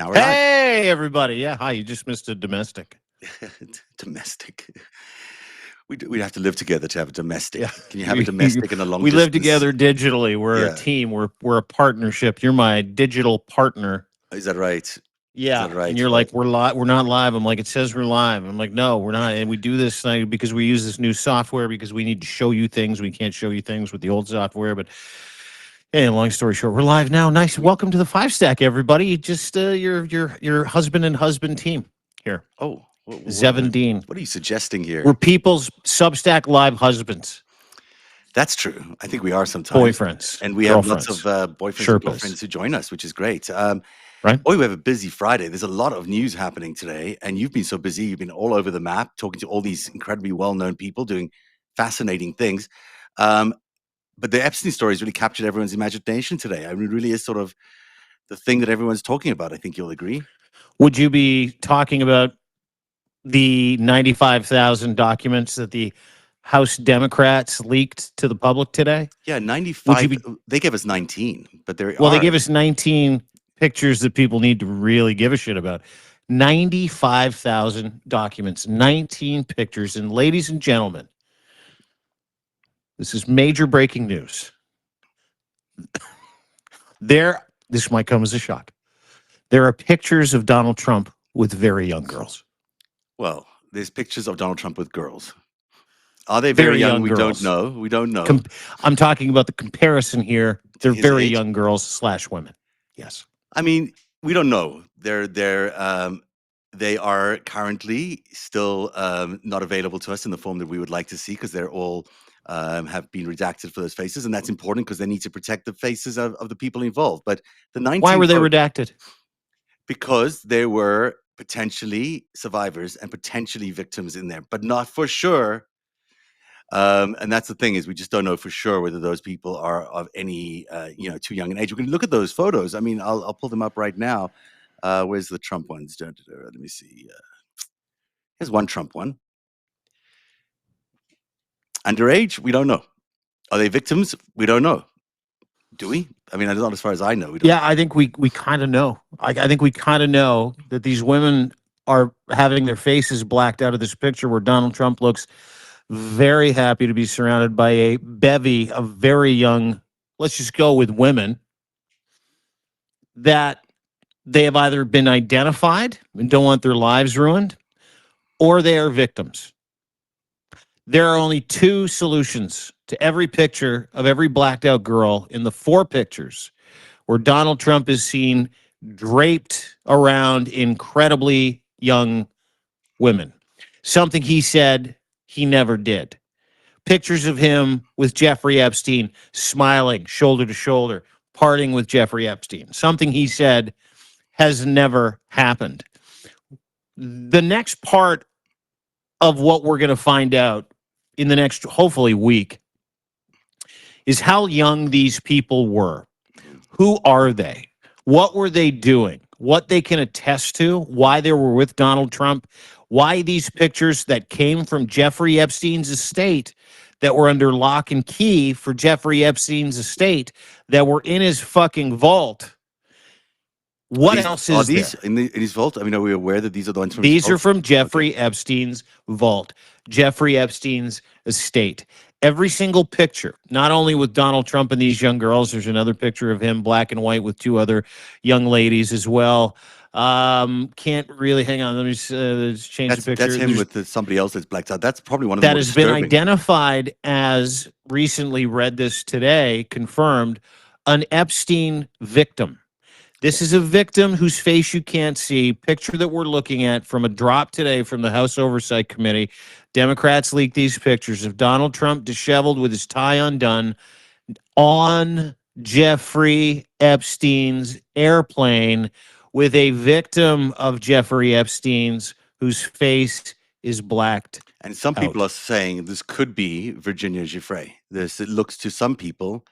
Now we're live. Hey, everybody. Yeah, hi. You just missed a domestic. Domestic. We'd have to live together to have a domestic. Yeah. Can you have a domestic in a long We live distance? together digitally. We're a Yeah. team. We're a partnership. You're my digital partner. Is that right? Is Yeah. that And right? you're Well, like, we're live. We're not live. I'm like, it says we're live. I'm like, no, we're not. And we do this thing because we use this new software because we need to show you things. We can't show you things with the old software. But hey, long story short, we're live now. Nice. Welcome to the FiveStack, everybody. Just your husband and husband team here. oh, Zevin Dean. what are you suggesting here? We're people's Substack live husbands, That's true. I think we are sometimes. boyfriends, And we have lots of girlfriends, boyfriends and Sherpas, girlfriends who join us, which is great. right? Boy, we have a busy Friday. There's a lot of news happening today. And you've been so busy. You've been all over the map, talking to all these incredibly well-known people doing fascinating things. But the Epstein story has really captured everyone's imagination today. I mean, it really is sort of the thing that everyone's talking about. I think you'll agree. Would you be talking about the 95,000 documents that the House Democrats leaked to the public today? Yeah, Would 95. you be? They gave us 19, but there Well, they are. gave us 19 pictures that people need to really give a shit about. 95,000 documents, 19 pictures. And ladies and gentlemen, this is major breaking news. This might come as a shock. There are pictures of Donald Trump with very young girls. Well, there's pictures of Donald Trump with girls. Are they very Very young? young We don't girls. know. We don't know. I'm talking about the comparison here. They're His very age? young girls / women. Yes. I mean, we don't know. They are currently still not available to us in the form that we would like to see because they're all have been redacted for those faces, and that's important because they need to protect the faces of the people involved. But the 19 Why were they redacted? because there were potentially survivors and potentially victims in there, but not for sure. And that's the thing is we just don't know for sure whether those people are of any too young an age. We can look at those photos. I mean, I'll pull them up right now. Where's the Trump ones? Let me see. Here's one Trump one. Underage? We don't know. Are they victims? We don't know. Do we? I mean, not as far as I know. We don't. Yeah, I think we kind of know. I think we kind of know that these women are having their faces blacked out of this picture where Donald Trump looks very happy to be surrounded by a bevy of very young, let's just go with women, that they have either been identified and don't want their lives ruined, or they are victims. There are only two solutions to every picture of every blacked out girl in the 4 pictures where Donald Trump is seen draped around incredibly young women. Something he said he never did. Pictures of him with Jeffrey Epstein smiling shoulder to shoulder, parting with Jeffrey Epstein. Something he said has never happened. The next part of what we're going to find out in the next, hopefully, week is how young these people were. Who are they? What were they doing? What they can attest to? Why they were with Donald Trump? Why these pictures that came from Jeffrey Epstein's estate that were under lock and key for Jeffrey Epstein's estate that were in his fucking vault? What else is these there? in his vault? I mean, are we aware that these are the ones from? These are from Jeffrey Epstein's vault, Jeffrey Epstein's estate. Every single picture, not only with Donald Trump and these young girls, there's another picture of him, black and white, with 2 other young ladies as well. Can't really hang on. Let me just change the picture. That's him with somebody else that's blacked out. That's probably one of that the more has been disturbing. identified as, recently read this today, confirmed, an Epstein victim. This is a victim whose face you can't see. Picture that we're looking at from a drop today from the House Oversight Committee. Democrats leaked these pictures of Donald Trump disheveled with his tie undone on Jeffrey Epstein's airplane with a victim of Jeffrey Epstein's whose face is blacked. And some people are saying this could be Virginia Giuffre. It looks to some people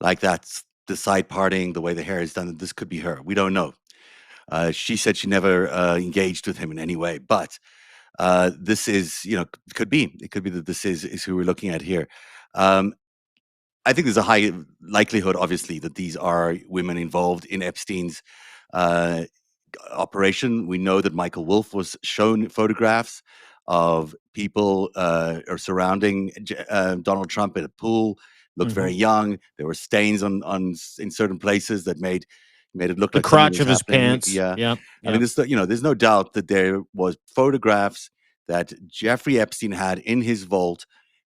like that's the side parting, the way the hair is done. This could be her. We don't know. She said she never engaged with him in any way, but this is, could be. It could be that this is who we're looking at here. I think there's a high likelihood, obviously, that these are women involved in Epstein's operation. We know that Michael Wolff was shown photographs of people or surrounding Donald Trump at a pool. Looked very young. There were stains on in certain places that made it look The like something crotch was of his happening. pants. Yeah, Yep. I mean, Yep. there's no doubt that there was photographs that Jeffrey Epstein had in his vault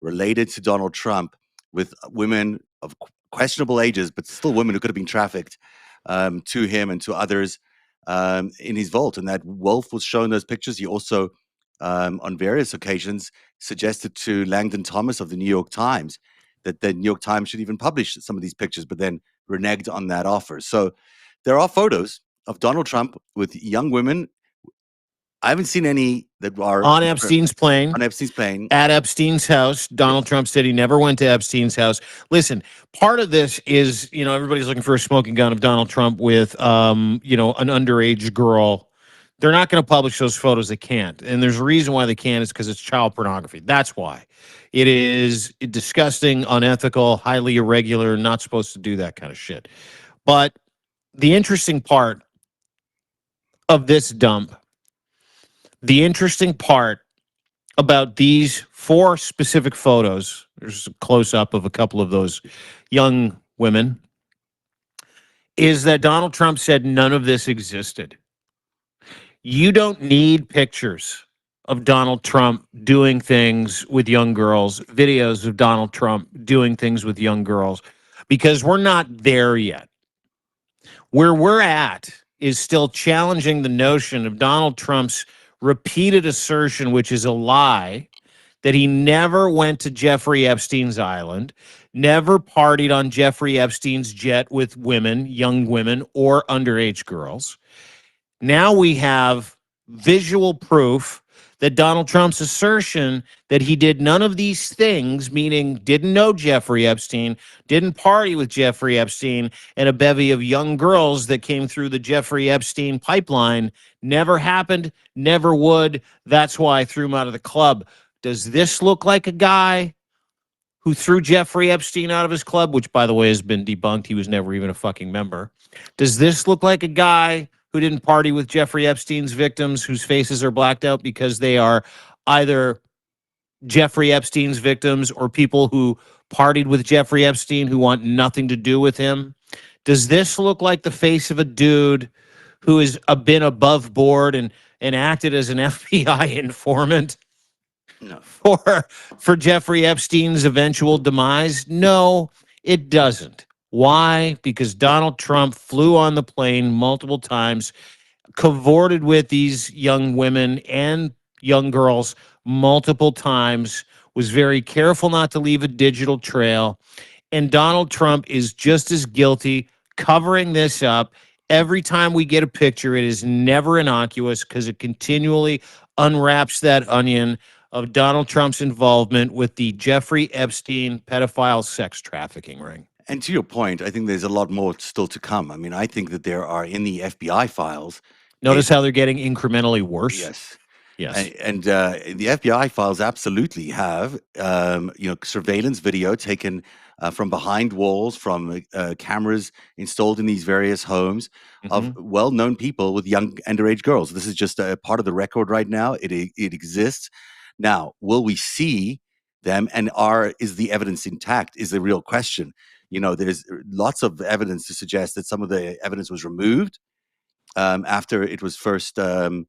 related to Donald Trump with women of questionable ages, but still women who could have been trafficked to him and to others in his vault. And that Wolf was shown those pictures. He also, on various occasions, suggested to Langdon Thomas of the New York Times that the New York Times should even publish some of these pictures, but then reneged on that offer. So there are photos of Donald Trump with young women. I haven't seen any that are On Epstein's plane, on Epstein's plane. at Epstein's house. Donald Yes. Trump said he never went to Epstein's house. Listen, part of this is, everybody's looking for a smoking gun of Donald Trump with, an underage girl. They're not going to publish those photos. They can't. And there's a reason why they can't is because it's child pornography. That's why. It is disgusting, unethical, highly irregular, not supposed to do that kind of shit. But the interesting part of this dump, the interesting part about these four specific photos. There's a close up of a couple of those young women. Is that Donald Trump said none of this existed. You don't need pictures of Donald Trump doing things with young girls, videos of Donald Trump doing things with young girls, because we're not there yet. Where we're at is still challenging the notion of Donald Trump's repeated assertion, which is a lie, that he never went to Jeffrey Epstein's island, never partied on Jeffrey Epstein's jet with women, young women, or underage girls. Now we have visual proof that Donald Trump's assertion that he did none of these things, meaning didn't know Jeffrey Epstein, didn't party with Jeffrey Epstein, and a bevy of young girls that came through the Jeffrey Epstein pipeline, never happened, never would. That's why I threw him out of the club. Does this look like a guy who threw Jeffrey Epstein out of his club, which, by the way, has been debunked? He was never even a fucking member. Does this look like a guy who didn't party with Jeffrey Epstein's victims whose faces are blacked out because they are either Jeffrey Epstein's victims or people who partied with Jeffrey Epstein who want nothing to do with him? Does this look like the face of a dude who has been above board and acted as an FBI informant No. for Jeffrey Epstein's eventual demise? No, it doesn't. Why? Because Donald Trump flew on the plane multiple times, cavorted with these young women and young girls multiple times, was very careful not to leave a digital trail. And Donald Trump is just as guilty covering this up. Every time we get a picture, it is never innocuous because it continually unwraps that onion of Donald Trump's involvement with the Jeffrey Epstein pedophile sex trafficking ring. And to your point, I think there's a lot more still to come. I mean, I think that there are in the FBI files. Notice how they're getting incrementally worse. Yes. Yes. And the FBI files absolutely have, surveillance video taken from behind walls, from cameras installed in these various homes of well-known people with young underage girls. This is just a part of the record right now. It exists. Now, will we see them, and is the evidence intact? Is the real question. There's lots of evidence to suggest that some of the evidence was removed after it was first taken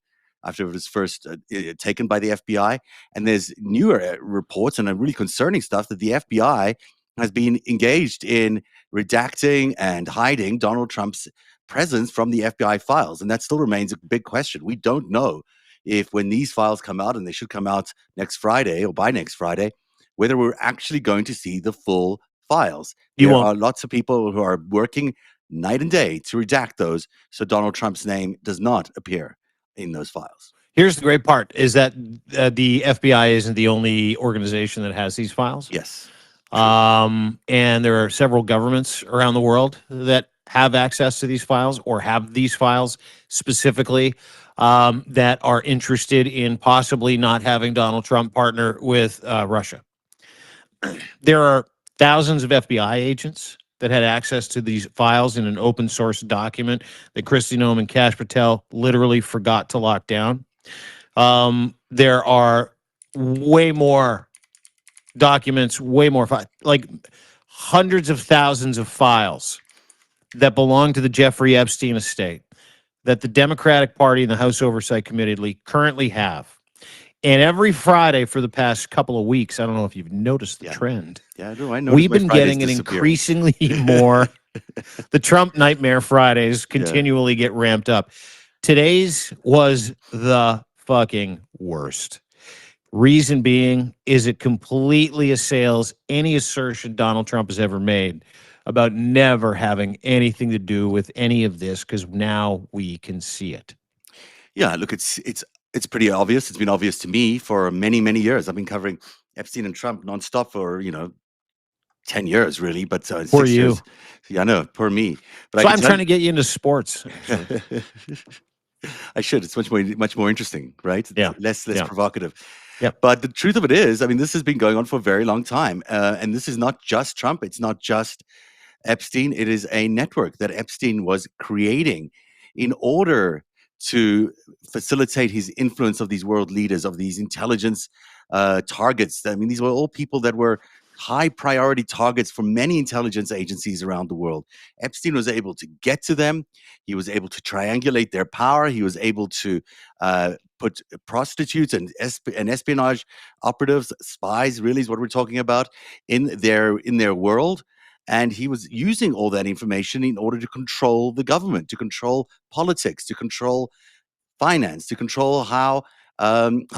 by the FBI. And there's newer reports and really concerning stuff that the FBI has been engaged in redacting and hiding Donald Trump's presence from the FBI files. And that still remains a big question. We don't know if when these files come out, and they should come out next Friday or by next Friday, whether we're actually going to see the full files. You There won't. are lots of people who are working night and day to redact those so Donald Trump's name does not appear in those files. Here's the great part is that the FBI isn't the only organization that has these files. Yes. And there are several governments around the world that have access to these files or have these files specifically that are interested in possibly not having Donald Trump partner with Russia. There are thousands of FBI agents that had access to these files in an open source document that Kristi Noem and Kash Patel literally forgot to lock down. There are way more documents, way more like hundreds of thousands of files that belong to the Jeffrey Epstein estate that the Democratic Party and the House Oversight Committee currently have. And every Friday for the past couple of weeks, I don't know if you've noticed the trend. Yeah, I do. I noticed We've my been Fridays getting an disappearing. increasingly more. The Trump Nightmare Fridays continually get ramped up. Today's was the fucking worst. Reason being is it completely assails any assertion Donald Trump has ever made about never having anything to do with any of this, because now we can see it. Yeah, look, it's pretty obvious. It's been obvious to me for many, many years. I've been covering Epstein and Trump nonstop for 10 years, really, but Poor 6 you. years. Yeah, I know, poor me. But So I I'm can trying to get you into sports. I should. It's much more interesting, right? Yeah, Less yeah. provocative. Yep. But the truth of it is, I mean, this has been going on for a very long time, and this is not just Trump. It's not just Epstein. It is a network that Epstein was creating in order to facilitate his influence of these world leaders, of these intelligence targets. I mean, these were all people that were high priority targets for many intelligence agencies around the world. Epstein was able to get to them. He was able to triangulate their power. He was able to put prostitutes and espionage operatives, spies, really is what we're talking about, in their world. And he was using all that information in order to control the government, to control politics, to control finance, to control how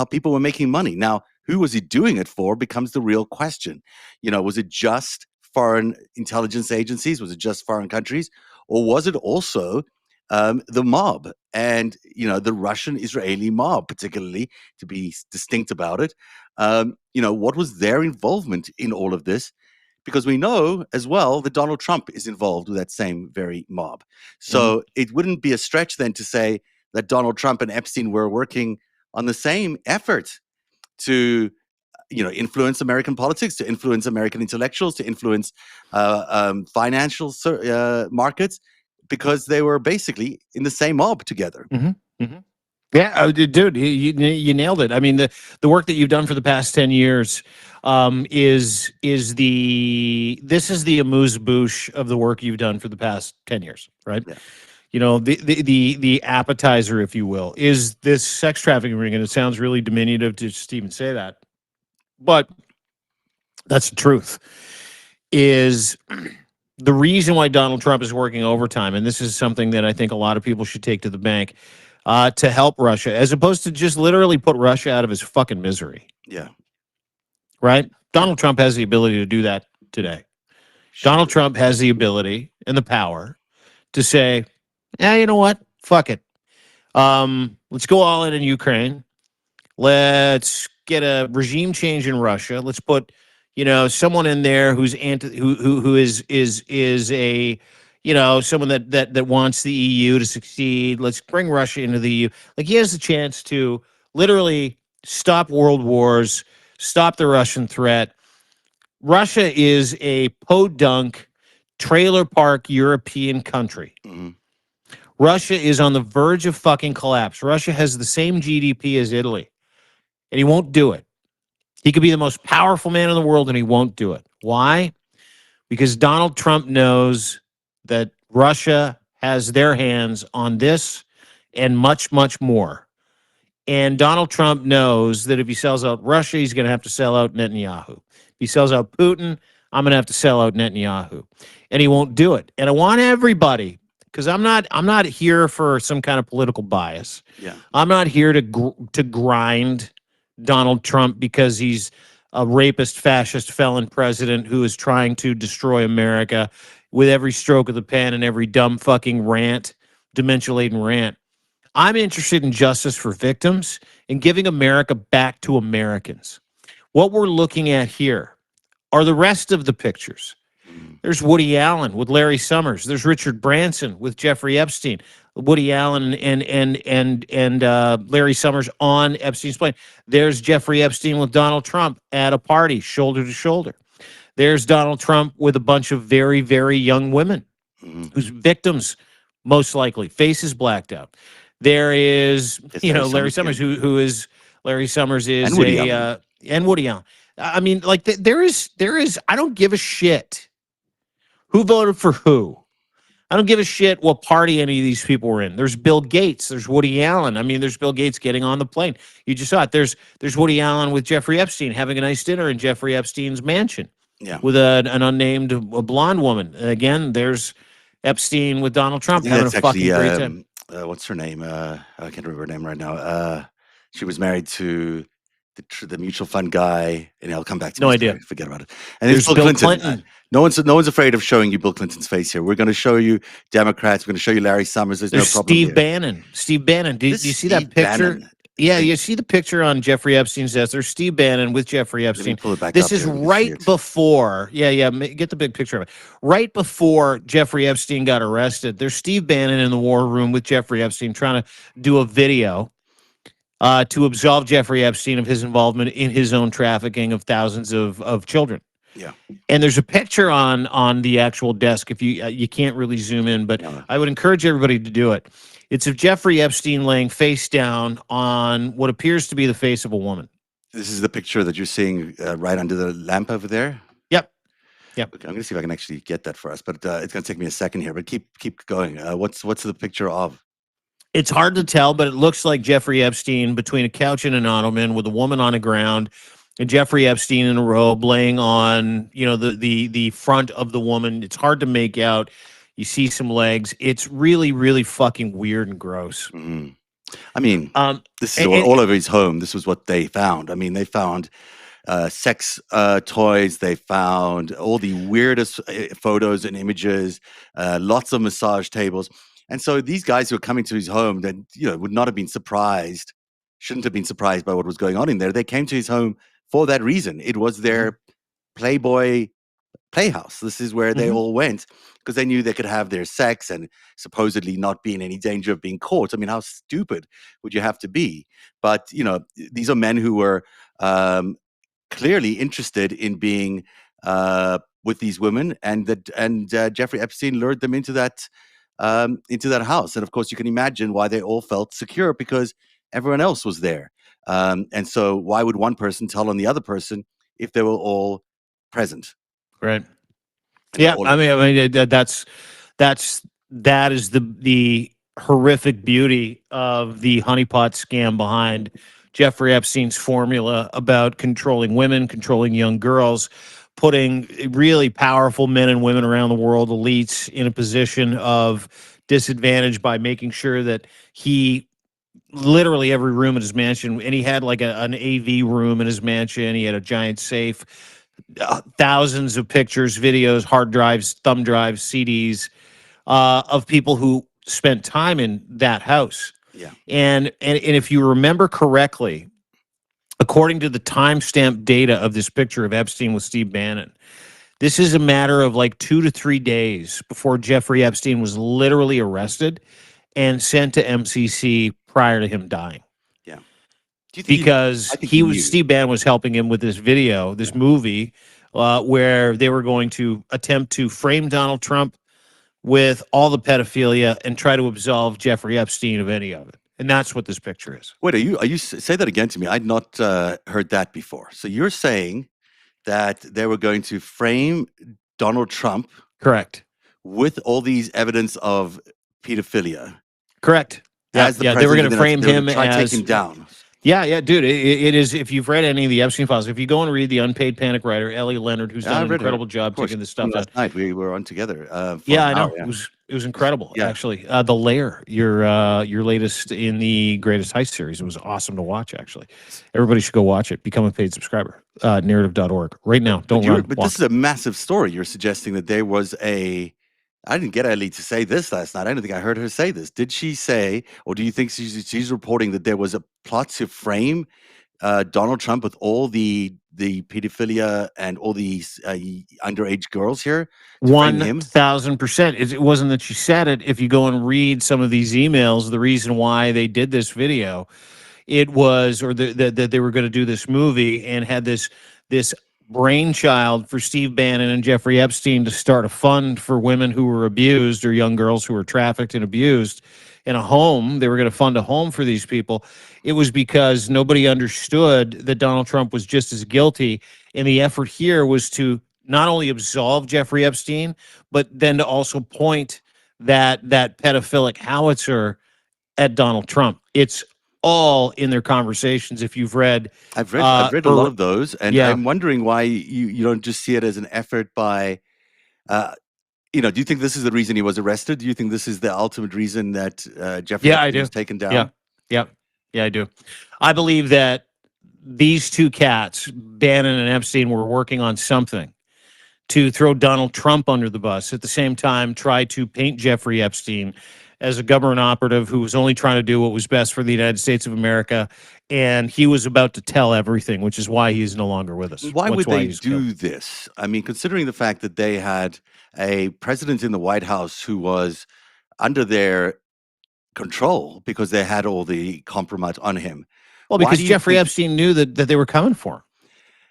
people were making money. Now, who was he doing it for becomes the real question. Was it just foreign intelligence agencies? Was it just foreign countries? Or was it also the mob and, the Russian-Israeli mob, particularly, to be distinct about it? What was their involvement in all of this? Because we know as well that Donald Trump is involved with that same very mob. So it wouldn't be a stretch then to say that Donald Trump and Epstein were working on the same effort to, influence American politics, to influence American intellectuals, to influence financial markets, because they were basically in the same mob together. Yeah, dude, you nailed it. I mean, the work that you've done for the past 10 years is the amuse bouche of the work you've done for the past 10 years, right? Yeah. The appetizer, if you will, is this sex trafficking ring, and it sounds really diminutive to just even say that, but that's the truth. Is the reason why Donald Trump is working overtime, and this is something that I think a lot of people should take to the bank, to help Russia, as opposed to just literally put Russia out of his fucking misery. Yeah. Right? Donald Trump has the ability to do that today. Donald Trump has the ability and the power to say, you know what? Fuck it. Let's go all in Ukraine. Let's get a regime change in Russia. Let's put, someone in there who's who is a, someone that wants the EU to succeed. Let's bring Russia into the EU. Like, he has the chance to literally stop world wars, stop the Russian threat. Russia is a podunk trailer park European country. Russia is on the verge of fucking collapse. Russia has the same GDP as Italy, and he won't do it. He could be the most powerful man in the world, and he won't do it. Why? Because Donald Trump knows that Russia has their hands on this and much, much more. And Donald Trump knows that if he sells out Russia, he's going to have to sell out Netanyahu. If he sells out Putin, I'm going to have to sell out Netanyahu. And he won't do it. And I want everybody, because I'm not here for some kind of political bias. Yeah. I'm not here to grind Donald Trump because he's a rapist, fascist, felon president who is trying to destroy America with every stroke of the pen and every dumb fucking rant, dementia-laden rant. I'm interested in justice for victims and giving America back to Americans. What we're looking at here are the rest of the pictures. There's Woody Allen with Larry Summers. There's Richard Branson with Jeffrey Epstein. Woody Allen and Larry Summers on Epstein's plane. There's Jeffrey Epstein with Donald Trump at a party, shoulder to shoulder. There's Donald Trump with a bunch of very, very young women Mhm. whose victims, most likely, faces blacked out. There is, It's Larry Larry Summers Summers, again. who is Larry Summers And is Woody a Allen. and Woody Allen. I mean, like there is. I don't give a shit who voted for who. I don't give a shit what party any of these people were in. There's Bill Gates. There's Woody Allen. I mean, there's Bill Gates getting on the plane. You just saw it. There's Woody Allen with Jeffrey Epstein having a nice dinner in Jeffrey Epstein's mansion Yeah. with an unnamed blonde woman. Again, there's Epstein with Donald I Trump think having a that's actually, fucking great time. what's her name? I can't remember her name right now. She was married to the mutual fund guy, and I'll come back to No me. idea. Sorry, forget about it. And it's There's Bill Bill Clinton. Clinton. No one's afraid of showing you Bill Clinton's face here. We're going to show you Democrats. We're going to show you Larry Summers. There's no There's problem Steve there. Bannon. Steve Bannon. Do This you see that Steve picture? Bannon Yeah, thing. you see the picture on Jeffrey Epstein's desk. There's Steve Bannon with Jeffrey Let me Epstein. pull it back This up is here. We can see right it. before. Yeah. Get the big picture of it. Right before Jeffrey Epstein got arrested, there's Steve Bannon in the war room with Jeffrey Epstein trying to do a video to absolve Jeffrey Epstein of his involvement in his own trafficking of thousands of children. Yeah. And there's a picture on the actual desk. If you can't really zoom in, but No. I would encourage everybody to do it. It's of Jeffrey Epstein laying face down on what appears to be the face of a woman. This is the picture that you're seeing right under the lamp over there. Yep. Yep. Okay, I'm going to see if I can actually get that for us, but it's going to take me a second here. But keep going. What's the picture of? It's hard to tell, but it looks like Jeffrey Epstein between a couch and an ottoman with a woman on the ground, and Jeffrey Epstein in a robe laying on, the front of the woman. It's hard to make out. You see some legs. It's really, really fucking weird and gross. Mhm. I mean, Um, this is and, all over his home. This was what they found. I mean, they found sex toys. They found all the weirdest photos and images, lots of massage tables. And so these guys who are coming to his home that, would not have been surprised, shouldn't have been surprised by what was going on in there. They came to his home for that reason. It was their Playboy playhouse. This is where they Mhm. all went because they knew they could have their sex and supposedly not be in any danger of being caught. I mean, how stupid would you have to be? But, these are men who were clearly interested in being with these women, and Jeffrey Epstein lured them into that house. And of course, you can imagine why they all felt secure because everyone else was there. And so, why would one person tell on the other person if they were all present? Right. And Yeah. all, That is the horrific beauty of the honeypot scam behind Jeffrey Epstein's formula about controlling women, controlling young girls, putting really powerful men and women around the world, elites, in a position of disadvantage by making sure that he literally every room in his mansion, and he had like an AV room in his mansion. He had a giant safe, thousands of pictures, videos, hard drives, thumb drives, CDs of people who spent time in that house. yeah, And if you remember correctly, according to the timestamp data of this picture of Epstein with Steve Bannon, this is a matter of like 2 to 3 days before Jeffrey Epstein was literally arrested and sent to MCC prior to him dying. yeah. Do you think I Because think he knew. Steve Bannon was helping him with this video, this movie, where they were going to attempt to frame Donald Trump with all the pedophilia and try to absolve Jeffrey Epstein of any of it. And that's what this picture is. Wait, say that again to me? I'd not heard that before. So you're saying that they were going to frame Donald Trump Correct. with all these evidence of pedophilia Correct. Yeah, as the yeah. They were president, going to and frame they were him gonna try to take as him down. yeah, dude. It is. If you've read any of the Epstein files, if you go and read the unpaid panic writer Ellie Leonard, who's Yeah, I done an read her. incredible Of job course. taking this stuff down. Last night we were on together for Yeah, an I know. hour. Yeah. It was incredible, Yeah. actually. The Lair, your latest in the Greatest Heist series, it was awesome to watch. Actually, everybody should go watch it. Become a paid subscriber. Narrative.org right now. Don't run. But Walk. this is a massive story. You're suggesting that there was a. I didn't get Ellie to say this last night. I don't think I heard her say this. Did she say, or do you think she's reporting that there was a plot to frame Donald Trump with all the pedophilia and all these underage girls here to frame him? 1,000%. It wasn't that she said it. If you go and read some of these emails, the reason why they did this video, it was, or that they were going to do this movie and had this brainchild for Steve Bannon and Jeffrey Epstein to start a fund for women who were abused or young girls who were trafficked and abused in a home. They were going to fund a home for these people. It was because nobody understood that Donald Trump was just as guilty. And the effort here was to not only absolve Jeffrey Epstein, but then to also point that pedophilic howitzer at Donald Trump. It's all in their conversations. If you've read, I've read a lot of those, and yeah, I'm wondering why you don't just see it as an effort by, uh, do you think this is the reason he was arrested? Do you think this is the ultimate reason that Jeffrey yeah, I Epstein do. was taken Yeah, down? yeah, yeah, I do. I believe that these two cats, Bannon and Epstein, were working on something to throw Donald Trump under the bus. At the same time, try to paint Jeffrey Epstein as a government operative who was only trying to do what was best for the United States of America. And he was about to tell everything, which is why he's no longer with us. Why That's would why they he's killed. do this? I mean, considering the fact that they had a president in the White House who was under their control because they had all the compromise on him. Well, Why because do you Jeffrey think Epstein knew that they were coming for him.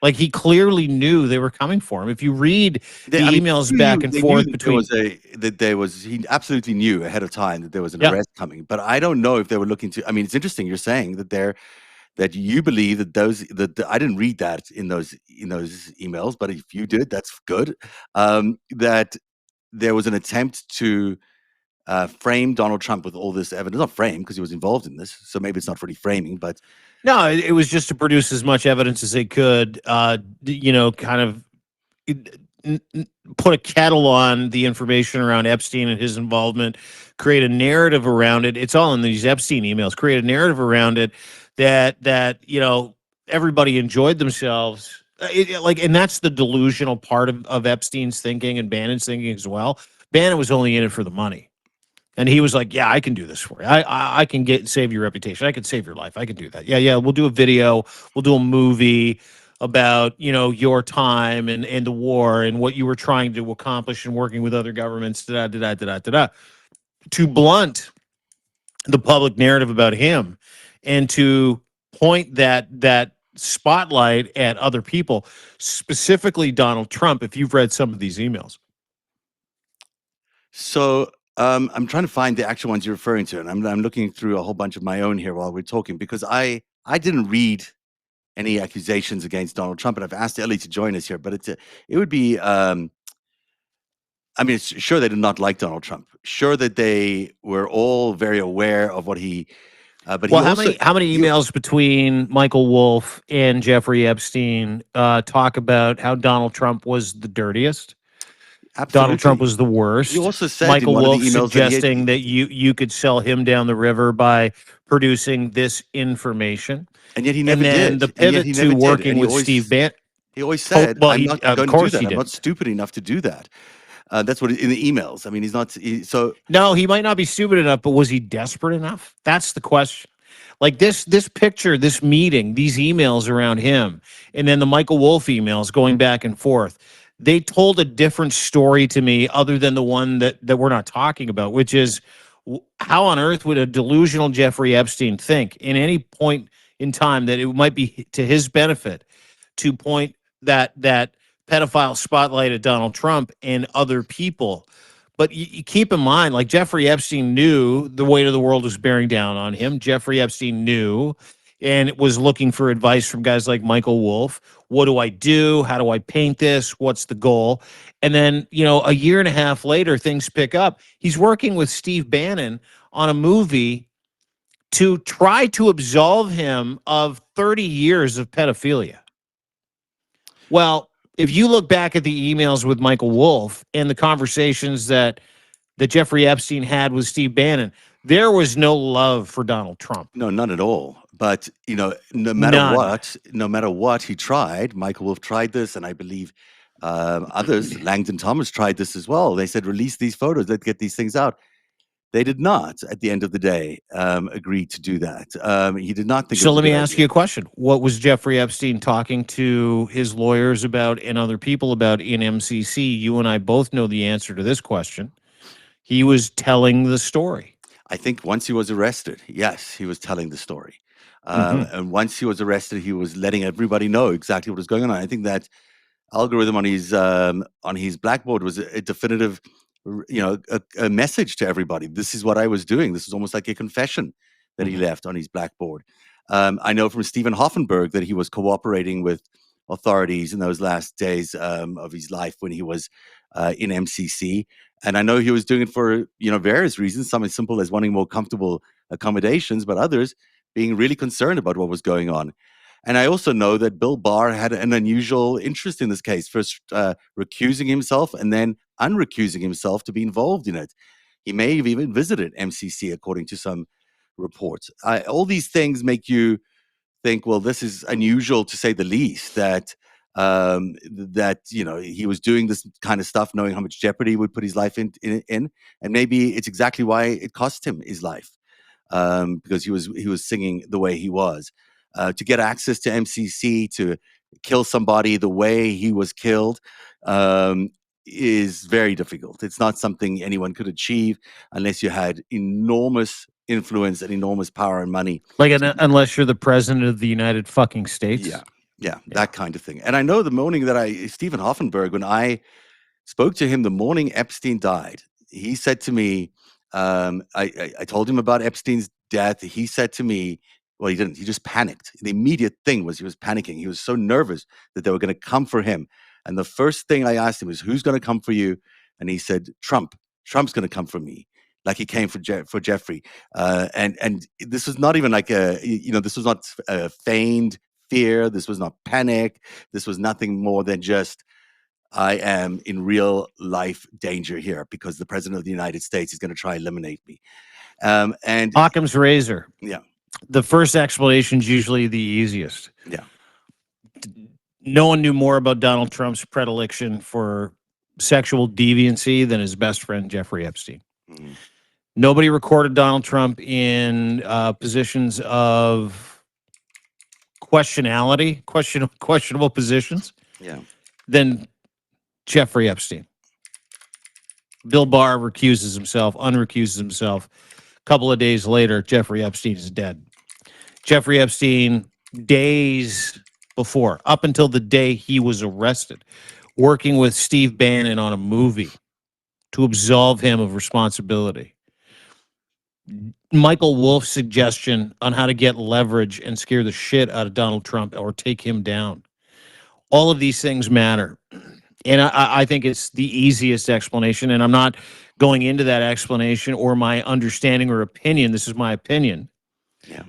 Like he clearly knew they were coming for him. If you read I the mean, emails back and they knew forth that there was between, he absolutely knew ahead of time that there was an yeah, arrest coming. But I don't know if they were looking to. I mean, it's interesting you're saying that you believe that I didn't read that in those emails, but if you did, that's good. That there was an attempt to frame Donald Trump with all this evidence. Not frame because he was involved in this, so maybe it's not really framing, but no, it was just to produce as much evidence as they could, kind of put a kettle on the information around Epstein and his involvement, create a narrative around it. It's all in these Epstein emails. Create a narrative around it that everybody enjoyed themselves. And that's the delusional part of Epstein's thinking and Bannon's thinking as well. Bannon was only in it for the money. And he was like, "Yeah, I can do this for you. I can save your reputation. I can save your life. I can do that. Yeah, yeah. We'll do a video. We'll do a movie about your time and the war and what you were trying to accomplish and working with other governments. Da da da da da da. To blunt the public narrative about him, and to point that spotlight at other people, specifically Donald Trump. If you've read some of these emails, so I'm trying to find the actual ones you're referring to, and I'm looking through a whole bunch of my own here while we're talking because I didn't read any accusations against Donald Trump, and I've asked Ellie to join us here, but it would be. I mean, sure they did not like Donald Trump. Sure that they were all very aware of what he. But he well, also how many he, emails between Michael Wolff and Jeffrey Epstein talk about how Donald Trump was the dirtiest? Donald Trump absolutely. was the He worst. also said in Michael one of the Wolff emails that he had. suggesting that you could sell him down the river by producing this information, And yet he and never then did. the And yet pivot he to never did. working And with Steve Bannon. he always Oh, said, well, "I'm he not of going to do course that. he I'm not didn't. stupid enough to do that." That's what in the emails. I mean, he's not. So No, he might not be stupid enough, but was he desperate enough? That's the question. Like this picture, this meeting, these emails around him, and then the Michael Wolff emails going back and forth. They told a different story to me, other than the one that we're not talking about, which is how on earth would a delusional Jeffrey Epstein think in any point in time that it might be to his benefit to point that pedophile spotlight at Donald Trump and other people. But you keep in mind, like Jeffrey Epstein knew the weight of the world was bearing down on him. Jeffrey Epstein knew and was looking for advice from guys like Michael Wolff. What do I do? How do I paint this? What's the goal? And then, a year and a half later, things pick up. He's working with Steve Bannon on a movie to try to absolve him of 30 years of pedophilia. Well, if you look back at the emails with Michael Wolff and the conversations that Jeffrey Epstein had with Steve Bannon, there was no love for Donald Trump. no, not at all. But None. no matter what he tried, Michael Wolff tried this, and I believe others, Langdon Thomas tried this as well. They said, "Release these photos. Let's get these things out." They did not, at the end of the day, agree to do that. He did not think it So was a let me good ask idea. you a question. What was Jeffrey Epstein talking to his lawyers about and other people about in MCC? You and I both know the answer to this question. He was telling the story. I think once he was arrested, yes, he was telling the story. Mm-hmm. And once he was arrested, he was letting everybody know exactly what was going on. I think that algorithm on his blackboard was a definitive, a message to everybody. This is what I was doing. This is almost like a confession that he left on his blackboard. I know from Stephen Hoffenberg that he was cooperating with authorities in those last days of his life when he was in MCC. And I know he was doing it for various reasons. Some as simple as wanting more comfortable accommodations, but others being really concerned about what was going on. And I also know that Bill Barr had an unusual interest in this case, first recusing himself and then unrecusing himself to be involved in it. He may have even visited MCC, according to some reports. All these things make you think, well, this is unusual to say the least, that he was doing this kind of stuff knowing how much jeopardy he would put his life in, and maybe it's exactly why it cost him his life, because he was singing the way he was. To get access to MCC, to kill somebody the way he was killed, is very difficult. It's not something anyone could achieve unless you had enormous influence and enormous power and money. Like, unless you're the president of the United fucking States. Yeah, that kind of thing. And I know the morning that Stephen Hoffenberg, when I spoke to him the morning Epstein died, he said to me, I told him about Epstein's death. He said to me, well, he didn't. He just panicked. The immediate thing was he was panicking. He was so nervous that they were going to come for him. And the first thing I asked him was, who's going to come for you? And he said, Trump. Trump's going to come for me, like he came for Jeffrey. And this was not even like this was not a feigned fear. This was not panic. This was nothing more than just, I am in real life danger here because the president of the United States is going to try and eliminate me. And Occam's razor. Yeah. The first explanation is usually the easiest. Yeah. No one knew more about Donald Trump's predilection for sexual deviancy than his best friend, Jeffrey Epstein. Mm-hmm. Nobody recorded Donald Trump in positions of questionable positions. Yeah. Than Jeffrey Epstein. Bill Barr recuses himself, unrecuses himself. A couple of days later, Jeffrey Epstein is dead. Jeffrey Epstein, days before, up until the day he was arrested, working with Steve Bannon on a movie to absolve him of responsibility. Michael Wolff's suggestion on how to get leverage and scare the shit out of Donald Trump or take him down. All of these things matter. And I think it's the easiest explanation. And I'm not going into that explanation or my understanding or opinion. This is my opinion. Yeah.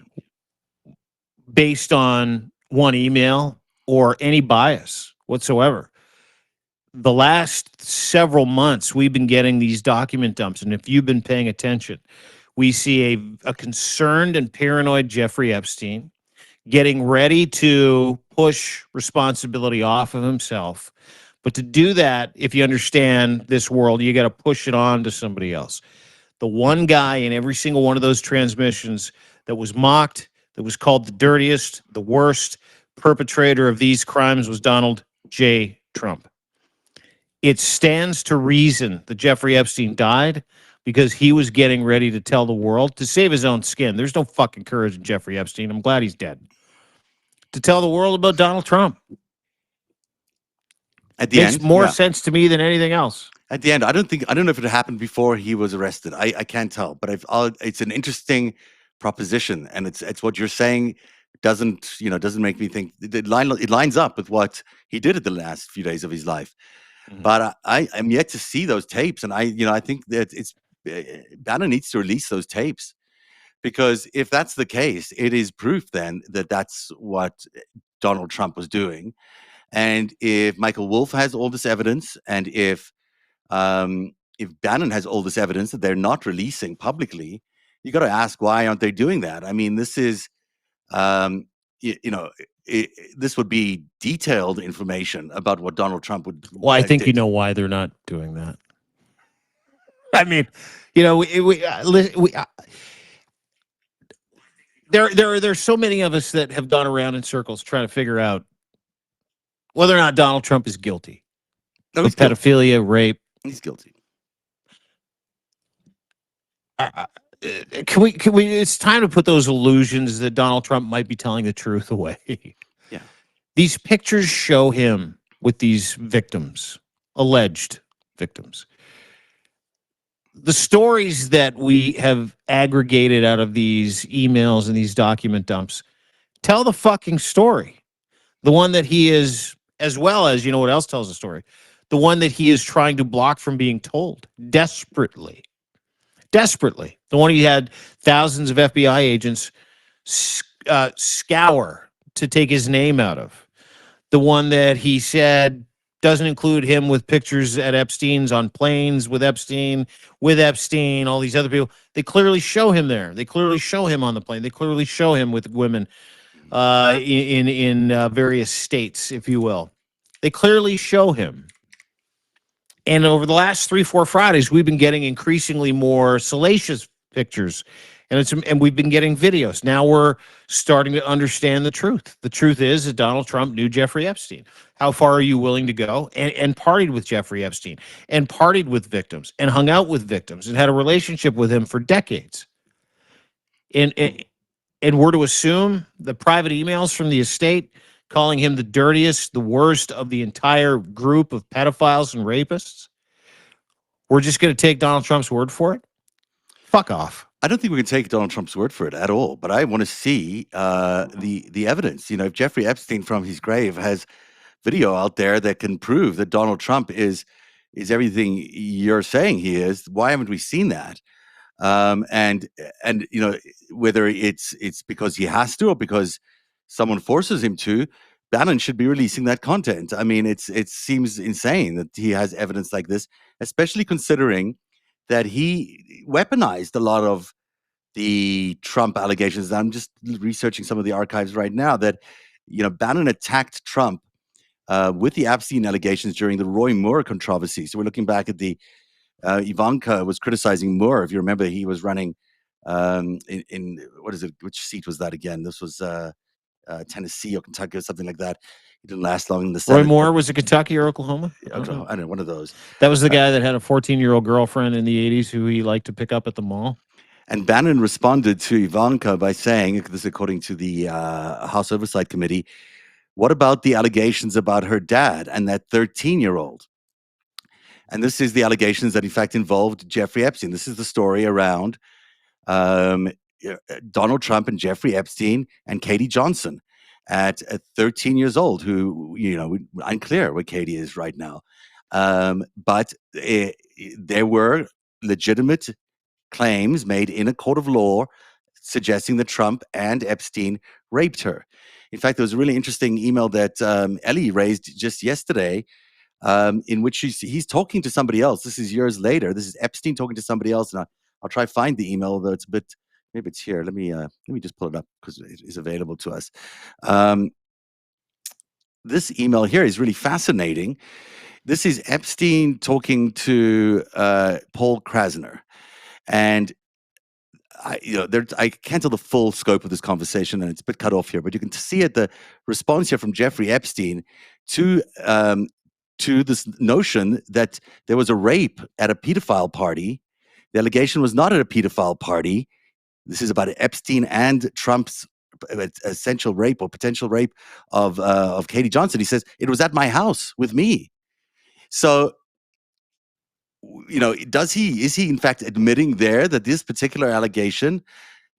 Based on one email or any bias whatsoever. The last several months, we've been getting these document dumps. And if you've been paying attention, we see a concerned and paranoid Jeffrey Epstein getting ready to push responsibility off of himself. But to do that, if you understand this world, you got to push it on to somebody else. The one guy in every single one of those transmissions that was mocked, that was called the dirtiest, the worst perpetrator of these crimes was Donald J. Trump. It stands to reason that Jeffrey Epstein died because he was getting ready to tell the world to save his own skin. There's no fucking courage in Jeffrey Epstein. I'm glad he's dead. To tell the world about Donald Trump. At the end, makes more sense to me than anything else. At the end, I don't know if it happened before he was arrested. I can't tell, but it's an interesting proposition, and it's what you're saying doesn't make me think it lines up with what he did at the last few days of his life. Mm-hmm. But I am yet to see those tapes, and I think that Bannon needs to release those tapes, because if that's the case, it is proof then that that's what Donald Trump was doing. And if Michael Wolff has all this evidence, and if Bannon has all this evidence that they're not releasing publicly, you got to ask, why aren't they doing that? I mean, this is, this would be detailed information about what Donald Trump would. Well, I think did. You know why they're not doing that. I mean, there's so many of us that have gone around in circles trying to figure out whether or not Donald Trump is guilty of pedophilia, rape. He's guilty. Can we? It's time to put those illusions that Donald Trump might be telling the truth away. Yeah. These pictures show him with these victims, alleged victims. The stories that we have aggregated out of these emails and these document dumps tell the fucking story. The one that he is, as well as, you know what else tells the story? The one that he is trying to block from being told desperately. Desperately. The one he had thousands of FBI agents scour to take his name out of. The one that he said doesn't include him with pictures at Epstein's on planes with Epstein, all these other people. They clearly show him there. They clearly show him on the plane. They clearly show him with women in various states, if you will. They clearly show him. And over the last 3-4 Fridays, we've been getting increasingly more salacious pictures, and we've been getting videos. Now we're starting to understand the truth. The truth is that Donald Trump knew Jeffrey Epstein. How far are you willing to go? And partied with Jeffrey Epstein, and partied with victims, and hung out with victims, and had a relationship with him for decades. And we're to assume the private emails from the estate calling him the dirtiest, the worst of the entire group of pedophiles and rapists. We're just going to take Donald Trump's word for it? Fuck off. I don't think we can take Donald Trump's word for it at all, but I want to see the evidence. If Jeffrey Epstein from his grave has video out there that can prove that Donald Trump is everything you're saying he is, why haven't we seen that? And whether it's because he has to or because someone forces him to, Bannon should be releasing that content. I mean, it seems insane that he has evidence like this, especially considering that he weaponized a lot of the Trump allegations. I'm just researching some of the archives right now that, Bannon attacked Trump with the Epstein allegations during the Roy Moore controversy. So we're looking back at the Ivanka was criticizing Moore. If you remember, he was running in what is it? Which seat was that again? This was Tennessee or Kentucky or something like that. He didn't last long in the Senate. Roy Moore was it Kentucky or Oklahoma? I don't know, one of those. That was the guy that had a 14-year-old girlfriend in the 80s who he liked to pick up at the mall. And Bannon responded to Ivanka by saying, this is according to the House Oversight Committee, what about the allegations about her dad and that 13-year-old? And this is the allegations that, in fact, involved Jeffrey Epstein. This is the story around Donald Trump and Jeffrey Epstein and Katie Johnson at 13 years old, who, unclear where Katie is right now. But there were legitimate claims made in a court of law suggesting that Trump and Epstein raped her. In fact, there was a really interesting email that Ellie raised just yesterday, in which he's talking to somebody else. This is years later. This is Epstein talking to somebody else, and I'll try to find the email, though it's a bit. Maybe it's here. Let me just pull it up because it is available to us. This email here is really fascinating. This is Epstein talking to Paul Krasner, and I can't tell the full scope of this conversation, and it's a bit cut off here, but you can see it the response here from Jeffrey Epstein to this notion that there was a rape at a pedophile party. The allegation was not at a pedophile party. This is about Epstein and Trump's essential rape or potential rape of Katie Johnson. He says, it was at my house with me. So, is he in fact admitting there that this particular allegation